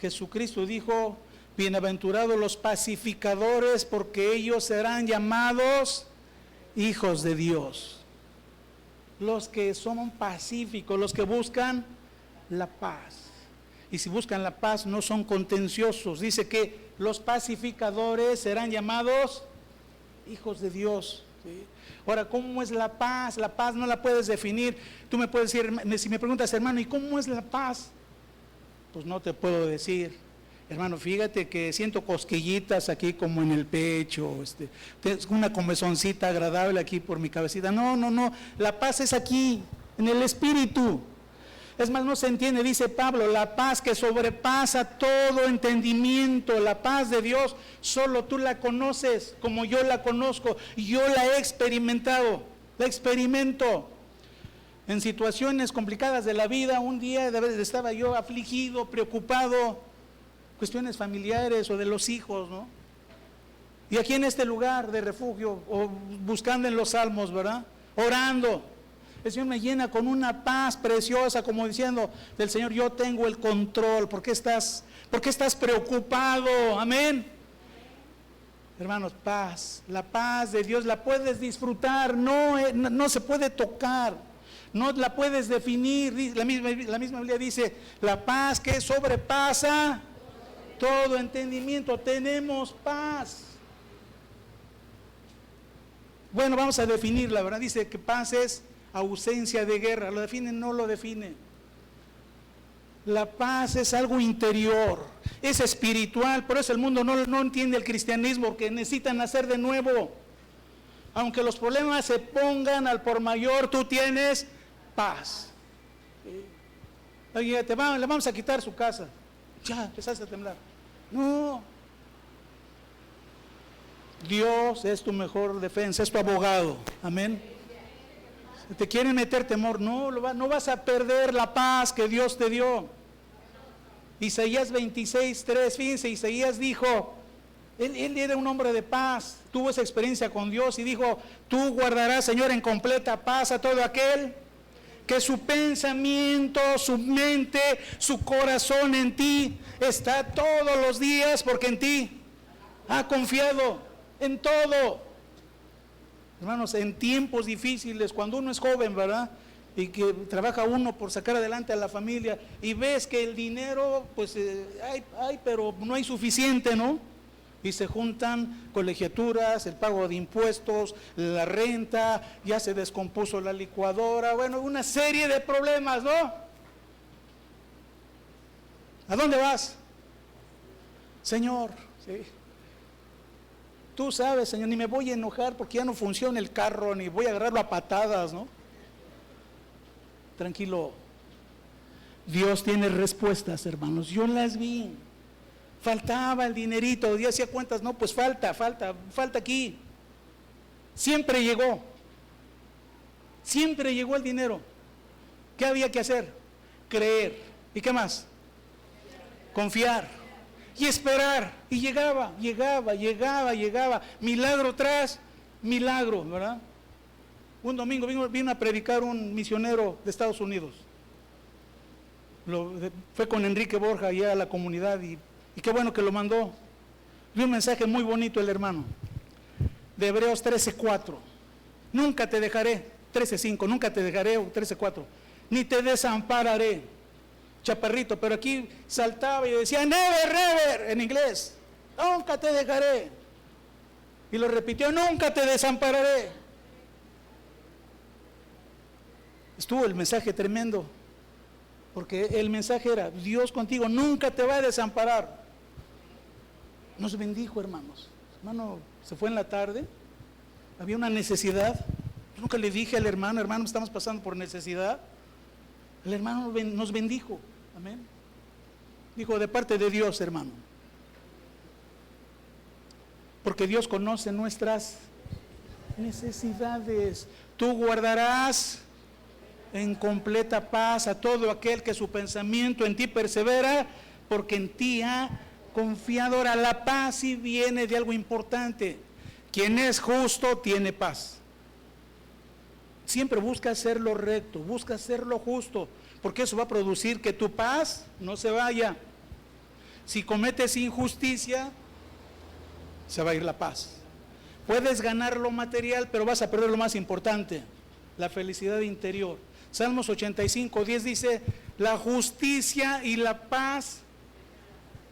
Jesucristo dijo: bienaventurados los pacificadores, porque ellos serán llamados hijos de Dios. Los que son pacíficos, los que buscan la paz. Y si buscan la paz, no son contenciosos. Dice que los pacificadores serán llamados hijos de Dios. ¿Sí? Ahora, ¿cómo es la paz? La paz no la puedes definir. Tú me puedes decir, si me preguntas, hermano, ¿y cómo es la paz? Pues no te puedo decir. Hermano, fíjate que siento cosquillitas aquí como en el pecho, una comezoncita agradable aquí por mi cabecita. No, la paz es aquí, en el Espíritu. Es más, no se entiende, dice Pablo, la paz que sobrepasa todo entendimiento, la paz de Dios, solo tú la conoces como yo la conozco, y yo la he experimentado, la experimento. En situaciones complicadas de la vida, un día estaba yo afligido, preocupado, cuestiones familiares o de los hijos, ¿no? Y aquí en este lugar de refugio, o buscando en los salmos, ¿verdad? Orando. El Señor me llena con una paz preciosa, como diciendo del Señor: yo tengo el control. ¿Por qué estás preocupado? Amén. Hermanos, paz. La paz de Dios la puedes disfrutar, no se puede tocar, no la puedes definir. La misma Biblia dice: la paz que sobrepasa todo entendimiento. Tenemos paz. Bueno, vamos a definirla, ¿verdad? Dice que paz es ausencia de guerra. ¿Lo define? No lo define. La paz es algo interior, es espiritual. Por eso el mundo no entiende el cristianismo, porque necesitan nacer de nuevo. Aunque los problemas se pongan al por mayor, tú tienes paz. Oye, le vamos a quitar su casa. Ya, empezaste a temblar. No. Dios es tu mejor defensa, es tu abogado. Amén. Te quieren meter temor, no vas a perder la paz que Dios te dio. Isaías 26:3, fíjense, Isaías dijo, él era un hombre de paz, tuvo esa experiencia con Dios y dijo: tú guardarás, Señor, en completa paz a todo aquel que su pensamiento, su mente, su corazón en ti está todos los días, porque en ti ha confiado en todo. Hermanos, en tiempos difíciles, cuando uno es joven, ¿verdad? Y que trabaja uno por sacar adelante a la familia, y ves que el dinero, pues hay, pero no hay suficiente, ¿no? Y se juntan colegiaturas, el pago de impuestos, la renta, ya se descompuso la licuadora, bueno, una serie de problemas, ¿no? ¿A dónde vas? Señor, sí. Tú sabes, Señor, ni me voy a enojar porque ya no funciona el carro, ni voy a agarrarlo a patadas, ¿no? Tranquilo. Dios tiene respuestas, hermanos. Yo las vi. Faltaba el dinerito, ya hacía cuentas, no, pues falta aquí. Siempre llegó el dinero. ¿Qué había que hacer? Creer. ¿Y qué más? Confiar. Y esperar, y llegaba, milagro tras milagro, ¿verdad? Un domingo vino a predicar un misionero de Estados Unidos. Fue con Enrique Borja allá a la comunidad, y qué bueno que lo mandó. Dio un mensaje muy bonito el hermano, de Hebreos 13:4. Nunca te dejaré, 13:5, nunca te dejaré, 13:4, ni te desampararé. Chaparrito, pero aquí saltaba y decía never, en inglés, nunca te dejaré. Y lo repitió: nunca te desampararé. Estuvo el mensaje tremendo, porque el mensaje era: Dios contigo, nunca te va a desamparar. Nos bendijo, hermanos. Hermano, se fue en la tarde, había una necesidad. Yo nunca le dije al hermano: estamos pasando por necesidad. El hermano nos bendijo. Amén. Dijo: de parte de Dios, hermano. Porque Dios conoce nuestras necesidades. Tú guardarás en completa paz a todo aquel que su pensamiento en ti persevera, porque en ti ha confiado. Ahora, la paz sí viene de algo importante. Quien es justo tiene paz. Siempre busca hacer lo recto, busca hacer lo justo, porque eso va a producir que tu paz no se vaya. Si cometes injusticia, se va a ir la paz. Puedes ganar lo material, pero vas a perder lo más importante, la felicidad interior. Salmos 85:10 dice, la justicia y la paz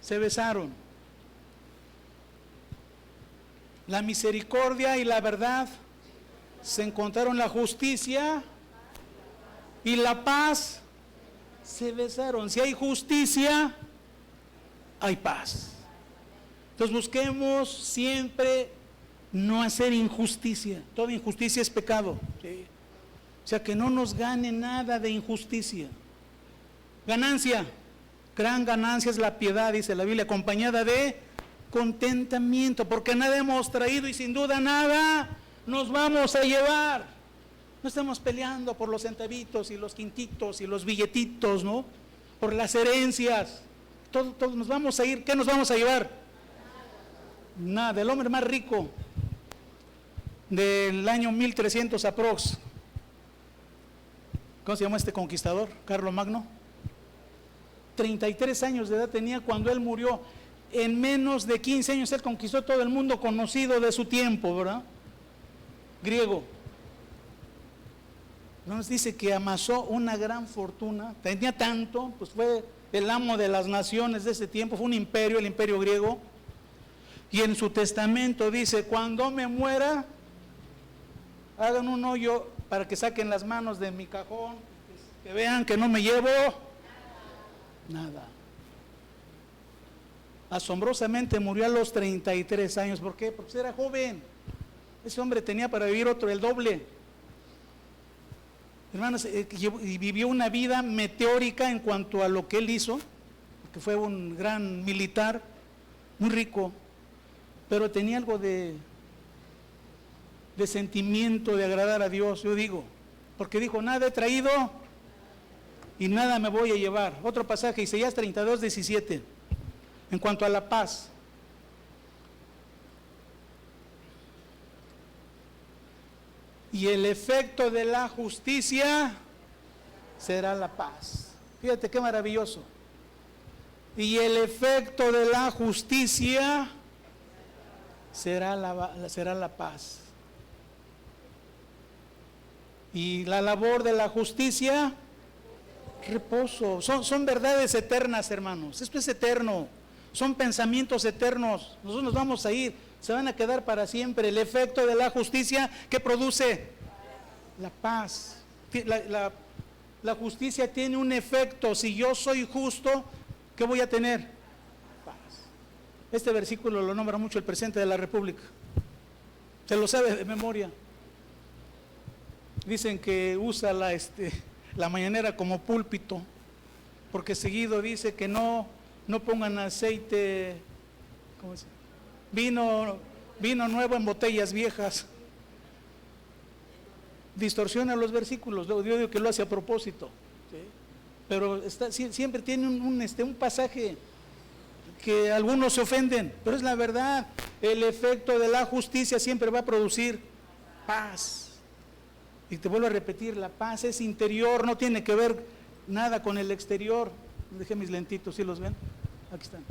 se besaron. La misericordia y la verdad se encontraron, la justicia y la paz se besaron. Si hay justicia, hay paz. Entonces busquemos siempre no hacer injusticia. Toda injusticia es pecado, ¿sí? O sea, que no nos gane nada de injusticia. Ganancia, gran ganancia es la piedad, dice la Biblia, acompañada de contentamiento, porque nada hemos traído y sin duda nada nos vamos a llevar. No estamos peleando por los centavitos y los quintitos y los billetitos, ¿no? Por las herencias. Todos nos vamos a ir. ¿Qué nos vamos a llevar? Nada. El hombre más rico del año 1300 aprox. ¿Cómo se llama este conquistador? Carlomagno. 33 años de edad tenía cuando él murió. En menos de 15 años él conquistó todo el mundo conocido de su tiempo, ¿verdad? Griego. Nos dice que amasó una gran fortuna, tenía tanto, pues fue el amo de las naciones de ese tiempo, fue un imperio, el imperio griego, y en su testamento dice, cuando me muera, hagan un hoyo para que saquen las manos de mi cajón, que vean que no me llevo nada. Asombrosamente murió a los 33 años, ¿por qué? Porque era joven. Ese hombre tenía para vivir el doble. Hermanos, y vivió una vida meteórica en cuanto a lo que él hizo, porque fue un gran militar, muy rico, pero tenía algo de sentimiento de agradar a Dios, yo digo, porque dijo, nada he traído y nada me voy a llevar. Otro pasaje, Isaías 32:17, en cuanto a la paz. Y el efecto de la justicia será la paz. Fíjate qué maravilloso. Y el efecto de la justicia será la paz. Y la labor de la justicia, reposo. Son verdades eternas, hermanos. Esto es eterno. Son pensamientos eternos. Nosotros nos vamos a ir. Se van a quedar para siempre. El efecto de la justicia, ¿qué produce? La paz. La justicia tiene un efecto. Si yo soy justo, ¿qué voy a tener? Paz. Este versículo lo nombra mucho el presidente de la República. Se lo sabe de memoria. Dicen que usa la mañanera como púlpito, porque seguido dice que no pongan aceite, ¿cómo se llama? Vino nuevo en botellas viejas. Distorsiona los versículos. Yo digo que lo hace a propósito, ¿sí? Pero siempre tiene un pasaje que algunos se ofenden, pero es la verdad. El efecto de la justicia siempre va a producir paz. Y te vuelvo a repetir, la paz es interior, no tiene que ver nada con el exterior. Dejé mis lentitos, ¿sí los ven? Aquí están.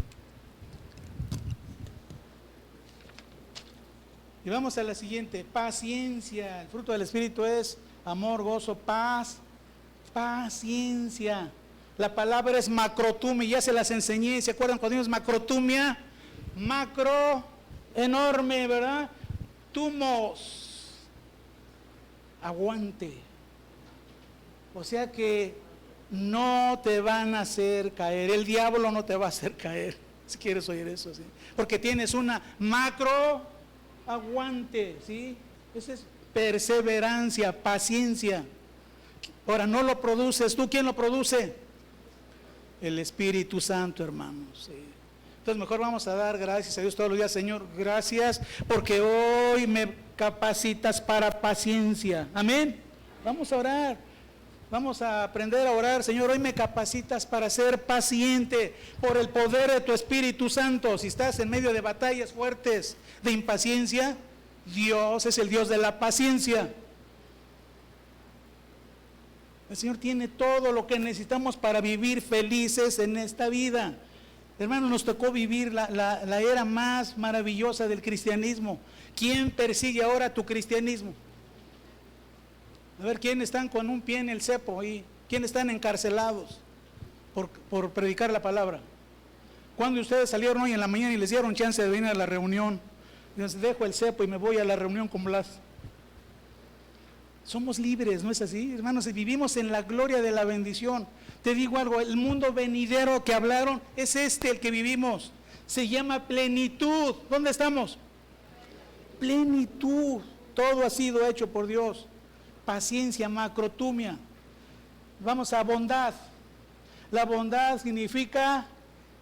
Y vamos a la siguiente, paciencia. El fruto del Espíritu es amor, gozo, paz, paciencia. La palabra es macrotumia, ya se las enseñé, ¿se acuerdan cuando digo macrotumia? Macro, enorme, ¿verdad? Tumos, aguante. O sea que no te van a hacer caer, el diablo no te va a hacer caer, si quieres oír eso, ¿sí? Porque tienes una macro aguante, ¿sí? Esa es perseverancia, paciencia. Ahora, no lo produces tú, ¿quién lo produce? El Espíritu Santo, hermanos, ¿sí? Entonces mejor vamos a dar gracias a Dios todos los días. Señor, gracias porque hoy me capacitas para paciencia. Amén. Vamos a orar. Vamos a aprender a orar. Señor, hoy me capacitas para ser paciente por el poder de tu Espíritu Santo. Si estás en medio de batallas fuertes, de impaciencia, Dios es el Dios de la paciencia. El Señor tiene todo lo que necesitamos para vivir felices en esta vida. Hermano, nos tocó vivir la era más maravillosa del cristianismo. ¿Quién persigue ahora tu cristianismo? A ver, ¿quiénes están con un pie en el cepo? ¿Y quiénes están encarcelados por predicar la palabra? Cuando ustedes salieron hoy en la mañana y les dieron chance de venir a la reunión, les dejo el cepo y me voy a la reunión con Blas. Somos libres, ¿no es así? Hermanos, vivimos en la gloria de la bendición. Te digo algo, el mundo venidero que hablaron es el que vivimos. Se llama plenitud. ¿Dónde estamos? Plenitud. Todo ha sido hecho por Dios. Paciencia, macrotumia. Vamos a bondad. La bondad significa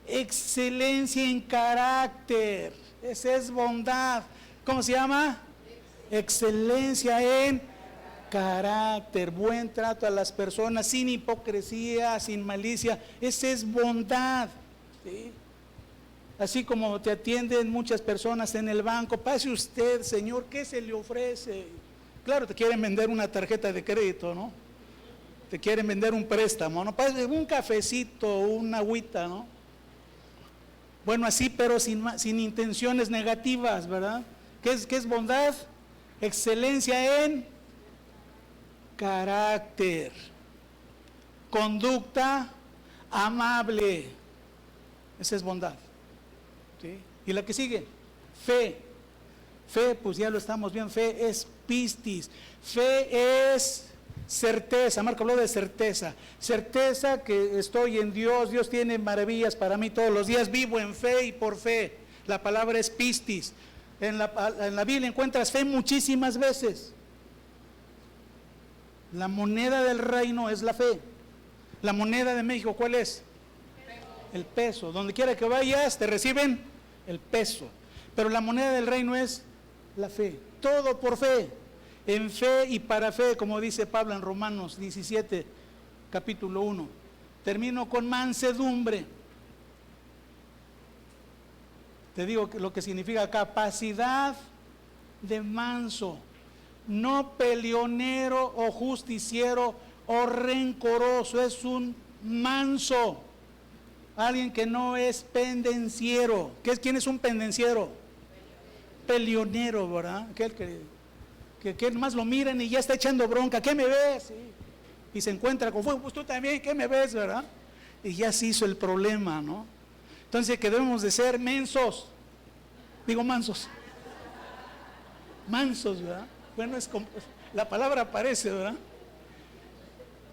excelencia en carácter. Esa es bondad. ¿Cómo se llama? Excelencia en carácter, buen trato a las personas, sin hipocresía, sin malicia. Esa es bondad, ¿sí? Así como te atienden muchas personas en el banco, pase usted, señor, ¿qué se le ofrece? Claro, te quieren vender una tarjeta de crédito, ¿no? Te quieren vender un préstamo, ¿no? Pase un cafecito, una agüita, ¿no? Bueno, así, pero sin intenciones negativas, ¿verdad? ¿Qué es bondad? Excelencia en carácter, conducta amable. Esa es bondad, ¿sí? Y la que sigue, fe. Fe, pues ya lo estamos viendo, fe es pistis. Fe es certeza. Marco habló de certeza. Certeza que estoy en Dios, Dios tiene maravillas para mí todos los días. Vivo en fe y por fe. La palabra es pistis. En la Biblia encuentras fe muchísimas veces. La moneda del reino es la fe. La moneda de México, ¿cuál es? El peso. Donde quiera que vayas, te reciben el peso. Pero la moneda del reino es la fe. Todo por fe. En fe y para fe, como dice Pablo en Romanos 17, capítulo 1. Termino con mansedumbre. Te digo lo que significa capacidad de manso. No peleonero o justiciero o rencoroso, es un manso. Alguien que no es pendenciero. ¿Quién es un pendenciero? Peleonero, ¿verdad? Aquel que más lo miran y ya está echando bronca. ¿Qué me ves? Sí. Y se encuentra con fuego. Pues tú también, ¿qué me ves, verdad? Y ya se hizo el problema, ¿no? Entonces que debemos de ser mensos. Digo mansos. Mansos, ¿verdad? Bueno, es como, la palabra aparece, ¿verdad?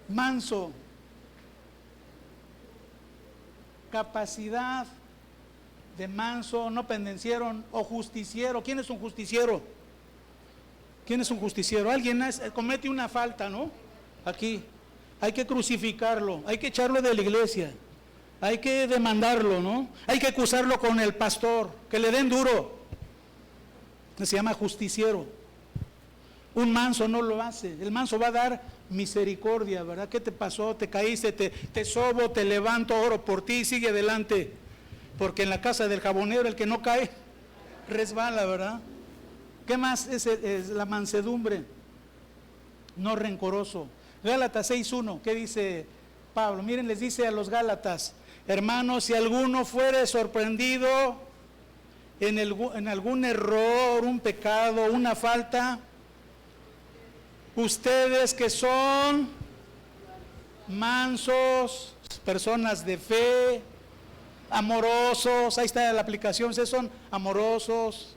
Manso. Capacidad de manso, no pendenciero o justiciero. ¿Quién es un justiciero? ¿Quién es un justiciero? Alguien comete una falta, ¿no? Aquí. Hay que crucificarlo, hay que echarlo de la iglesia, hay que demandarlo, ¿no? Hay que acusarlo con el pastor, que le den duro. Se llama justiciero. Un manso no lo hace. El manso va a dar misericordia, ¿verdad? ¿Qué te pasó? Te caíste, te sobo, te levanto, oro por ti, sigue adelante. Porque en la casa del jabonero el que no cae, resbala, ¿verdad? ¿Qué más es la mansedumbre? No rencoroso. Gálatas 6:1, ¿qué dice Pablo? Miren, les dice a los Gálatas: hermanos, si alguno fuere sorprendido en algún error, un pecado, una falta, ustedes que son mansos, personas de fe, amorosos, ahí está la aplicación, ustedes son amorosos,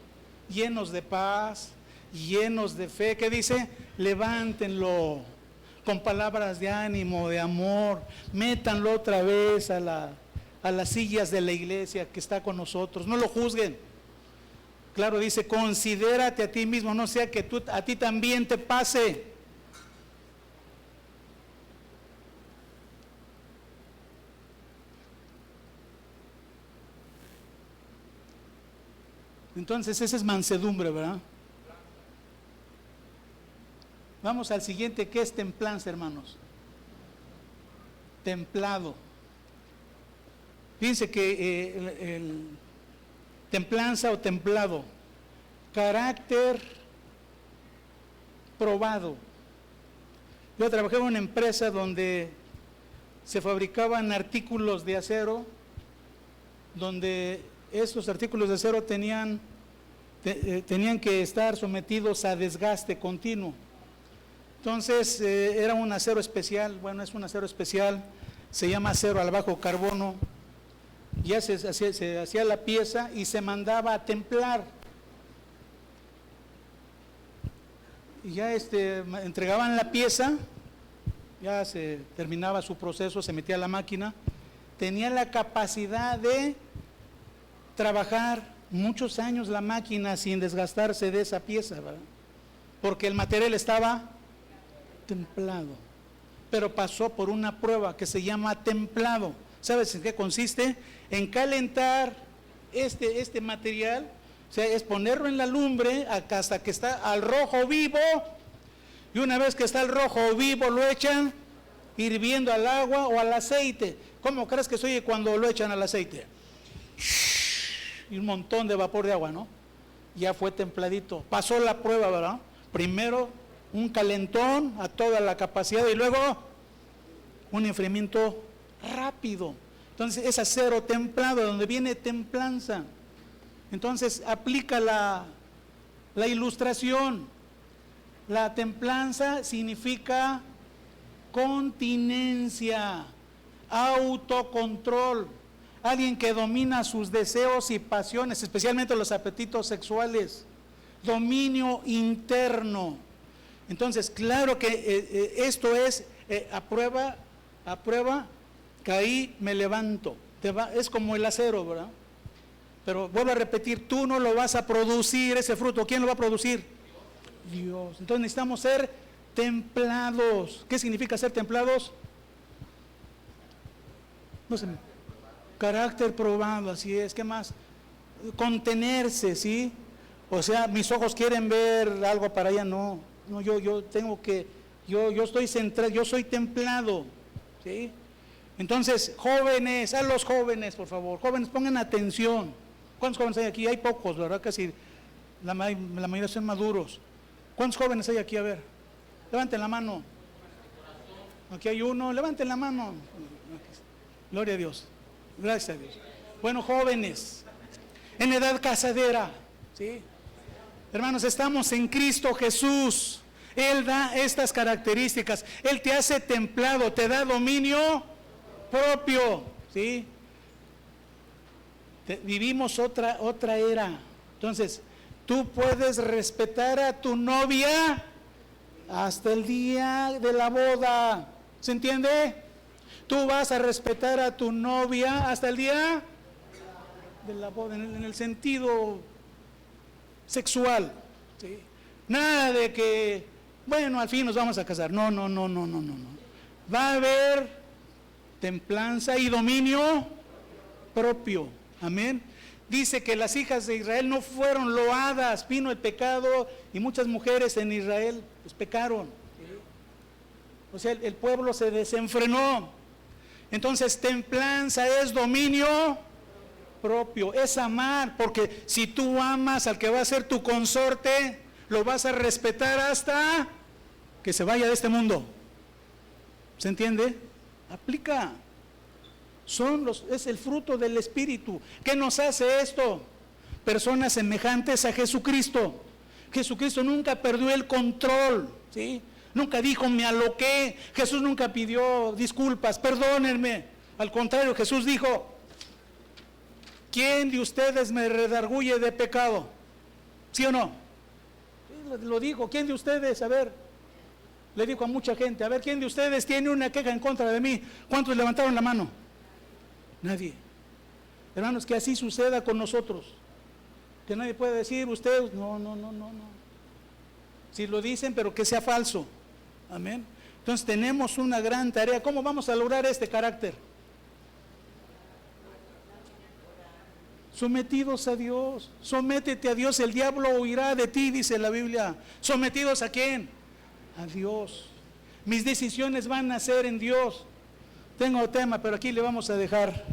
llenos de paz, llenos de fe. ¿Qué dice? Levántenlo con palabras de ánimo, de amor, métanlo otra vez a las sillas de la iglesia que está con nosotros, no lo juzguen. Claro, dice, considérate a ti mismo, no sea que a ti también te pase. Entonces, esa es mansedumbre, ¿verdad? Vamos al siguiente, que es templanza, hermanos. templado. Fíjense que templanza o templado, carácter probado. Yo trabajé en una empresa donde se fabricaban artículos de acero, donde estos artículos de acero tenían que estar sometidos a desgaste continuo. Entonces era un acero especial, bueno, es un acero especial, se llama acero al bajo carbono. Ya se hacía la pieza y se mandaba a templar. Y ya entregaban la pieza, ya se terminaba su proceso, se metía a la máquina. Tenía la capacidad de trabajar muchos años la máquina sin desgastarse de esa pieza, ¿verdad? Porque el material estaba templado. Pero pasó por una prueba que se llama templado. ¿Sabes en qué consiste? En calentar este material, o sea, es ponerlo en la lumbre hasta que está al rojo vivo, y una vez que está al rojo vivo lo echan hirviendo al agua o al aceite. ¿Cómo crees que se oye cuando lo echan al aceite? Y un montón de vapor de agua, ¿no? Ya fue templadito. Pasó la prueba, ¿verdad? Primero un calentón a toda la capacidad y luego un enfriamiento rápido. Entonces es acero templado, donde viene templanza. Entonces aplica la ilustración. La templanza significa continencia, autocontrol, alguien que domina sus deseos y pasiones, especialmente los apetitos sexuales, dominio interno. Entonces, claro que esto es a prueba, caí, me levanto. Es como el acero, ¿verdad? Pero vuelvo a repetir, tú no lo vas a producir ese fruto. ¿Quién lo va a producir? Dios. Entonces necesitamos ser templados. ¿Qué significa ser templados? No sé. Carácter probado, así es. ¿Qué más? Contenerse, ¿sí? O sea, mis ojos quieren ver algo para allá, no. No, yo tengo que, yo estoy centrado, yo soy templado, ¿sí? Entonces, jóvenes, a los jóvenes, por favor, jóvenes, pongan atención. ¿Cuántos jóvenes hay aquí? Hay pocos, ¿verdad? Casi la mayoría son maduros. ¿Cuántos jóvenes hay aquí? A ver, levanten la mano. Aquí hay uno, levanten la mano. Gloria a Dios, gracias a Dios. Bueno, jóvenes, en edad casadera, ¿sí? Hermanos, estamos en Cristo Jesús. Él da estas características. Él te hace templado, te da dominio propio, ¿sí? Vivimos otra era. Entonces, tú puedes respetar a tu novia hasta el día de la boda. ¿Se entiende? Tú vas a respetar a tu novia hasta el día de la boda, en el sentido sexual, ¿sí? Nada de que, bueno, al fin nos vamos a casar. No. Va a haber templanza y dominio propio. Amén. Dice que las hijas de Israel no fueron loadas, vino el pecado y muchas mujeres en Israel pues pecaron, ¿sí? O sea, el pueblo se desenfrenó. Entonces, templanza es dominio propio, es amar, porque si tú amas al que va a ser tu consorte, lo vas a respetar hasta que se vaya de este mundo. ¿Se entiende? Aplica. Es el fruto del Espíritu. ¿Qué nos hace esto? Personas semejantes a Jesucristo. Jesucristo nunca perdió el control, ¿sí? Nunca dijo, me aloqué. Jesús nunca pidió disculpas, perdónenme. Al contrario, Jesús dijo, ¿quién de ustedes me redarguye de pecado? ¿Sí o no? Lo dijo, ¿quién de ustedes? A ver, le dijo a mucha gente, a ver, ¿quién de ustedes tiene una queja en contra de mí? ¿Cuántos levantaron la mano? Nadie. Hermanos, que así suceda con nosotros. Que nadie pueda decir, usted, no. Si lo dicen, pero que sea falso. Amén. Entonces tenemos una gran tarea. ¿Cómo vamos a lograr este carácter? Sometidos a Dios. Sométete a Dios, el diablo huirá de ti, dice la Biblia. ¿Sometidos a quién? A Dios. Mis decisiones van a ser en Dios. Tengo tema, pero aquí le vamos a dejar.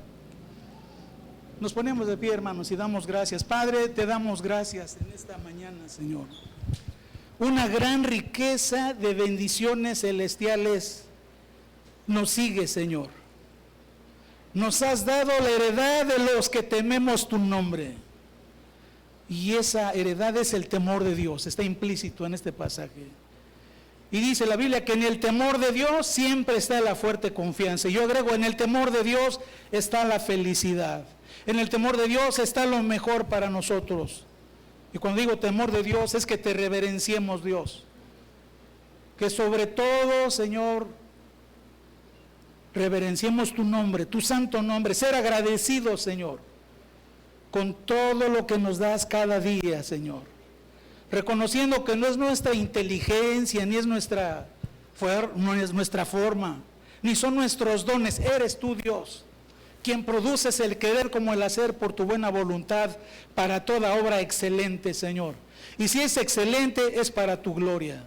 Nos ponemos de pie, hermanos, y damos gracias. Padre, te damos gracias en esta mañana, Señor. Una gran riqueza de bendiciones celestiales nos sigue, Señor. Nos has dado la heredad de los que tememos tu nombre. Y esa heredad es el temor de Dios, está implícito en este pasaje. Y dice la Biblia que en el temor de Dios siempre está la fuerte confianza. Y yo agrego, en el temor de Dios está la felicidad. En el temor de Dios está lo mejor para nosotros. Y cuando digo temor de Dios es que te reverenciemos, Dios. Que sobre todo, Señor, reverenciemos tu nombre, tu santo nombre. Ser agradecidos, Señor, con todo lo que nos das cada día, Señor. Reconociendo que no es nuestra inteligencia, ni es nuestra forma, ni son nuestros dones. Eres tú, Dios, quien produces el querer como el hacer por tu buena voluntad para toda obra excelente, Señor. Y si es excelente, es para tu gloria.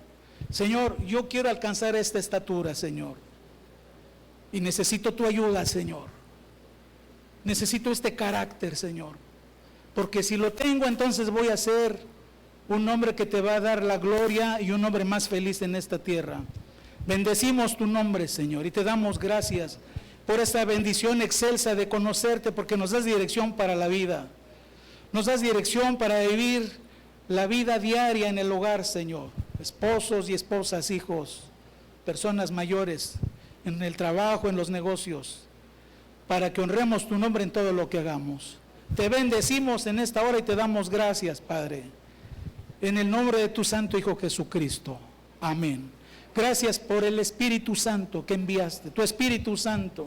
Señor, yo quiero alcanzar esta estatura, Señor. Y necesito tu ayuda, Señor. Necesito este carácter, Señor. Porque si lo tengo, entonces voy a ser un hombre que te va a dar la gloria y un hombre más feliz en esta tierra. Bendecimos tu nombre, Señor, y te damos gracias por esta bendición excelsa de conocerte, porque nos das dirección para la vida. Nos das dirección para vivir la vida diaria en el hogar, Señor. Esposos y esposas, hijos, personas mayores, en el trabajo, en los negocios, para que honremos tu nombre en todo lo que hagamos. Te bendecimos en esta hora y te damos gracias, Padre, en el nombre de tu Santo Hijo Jesucristo. Amén. Gracias por el Espíritu Santo que enviaste, tu Espíritu Santo.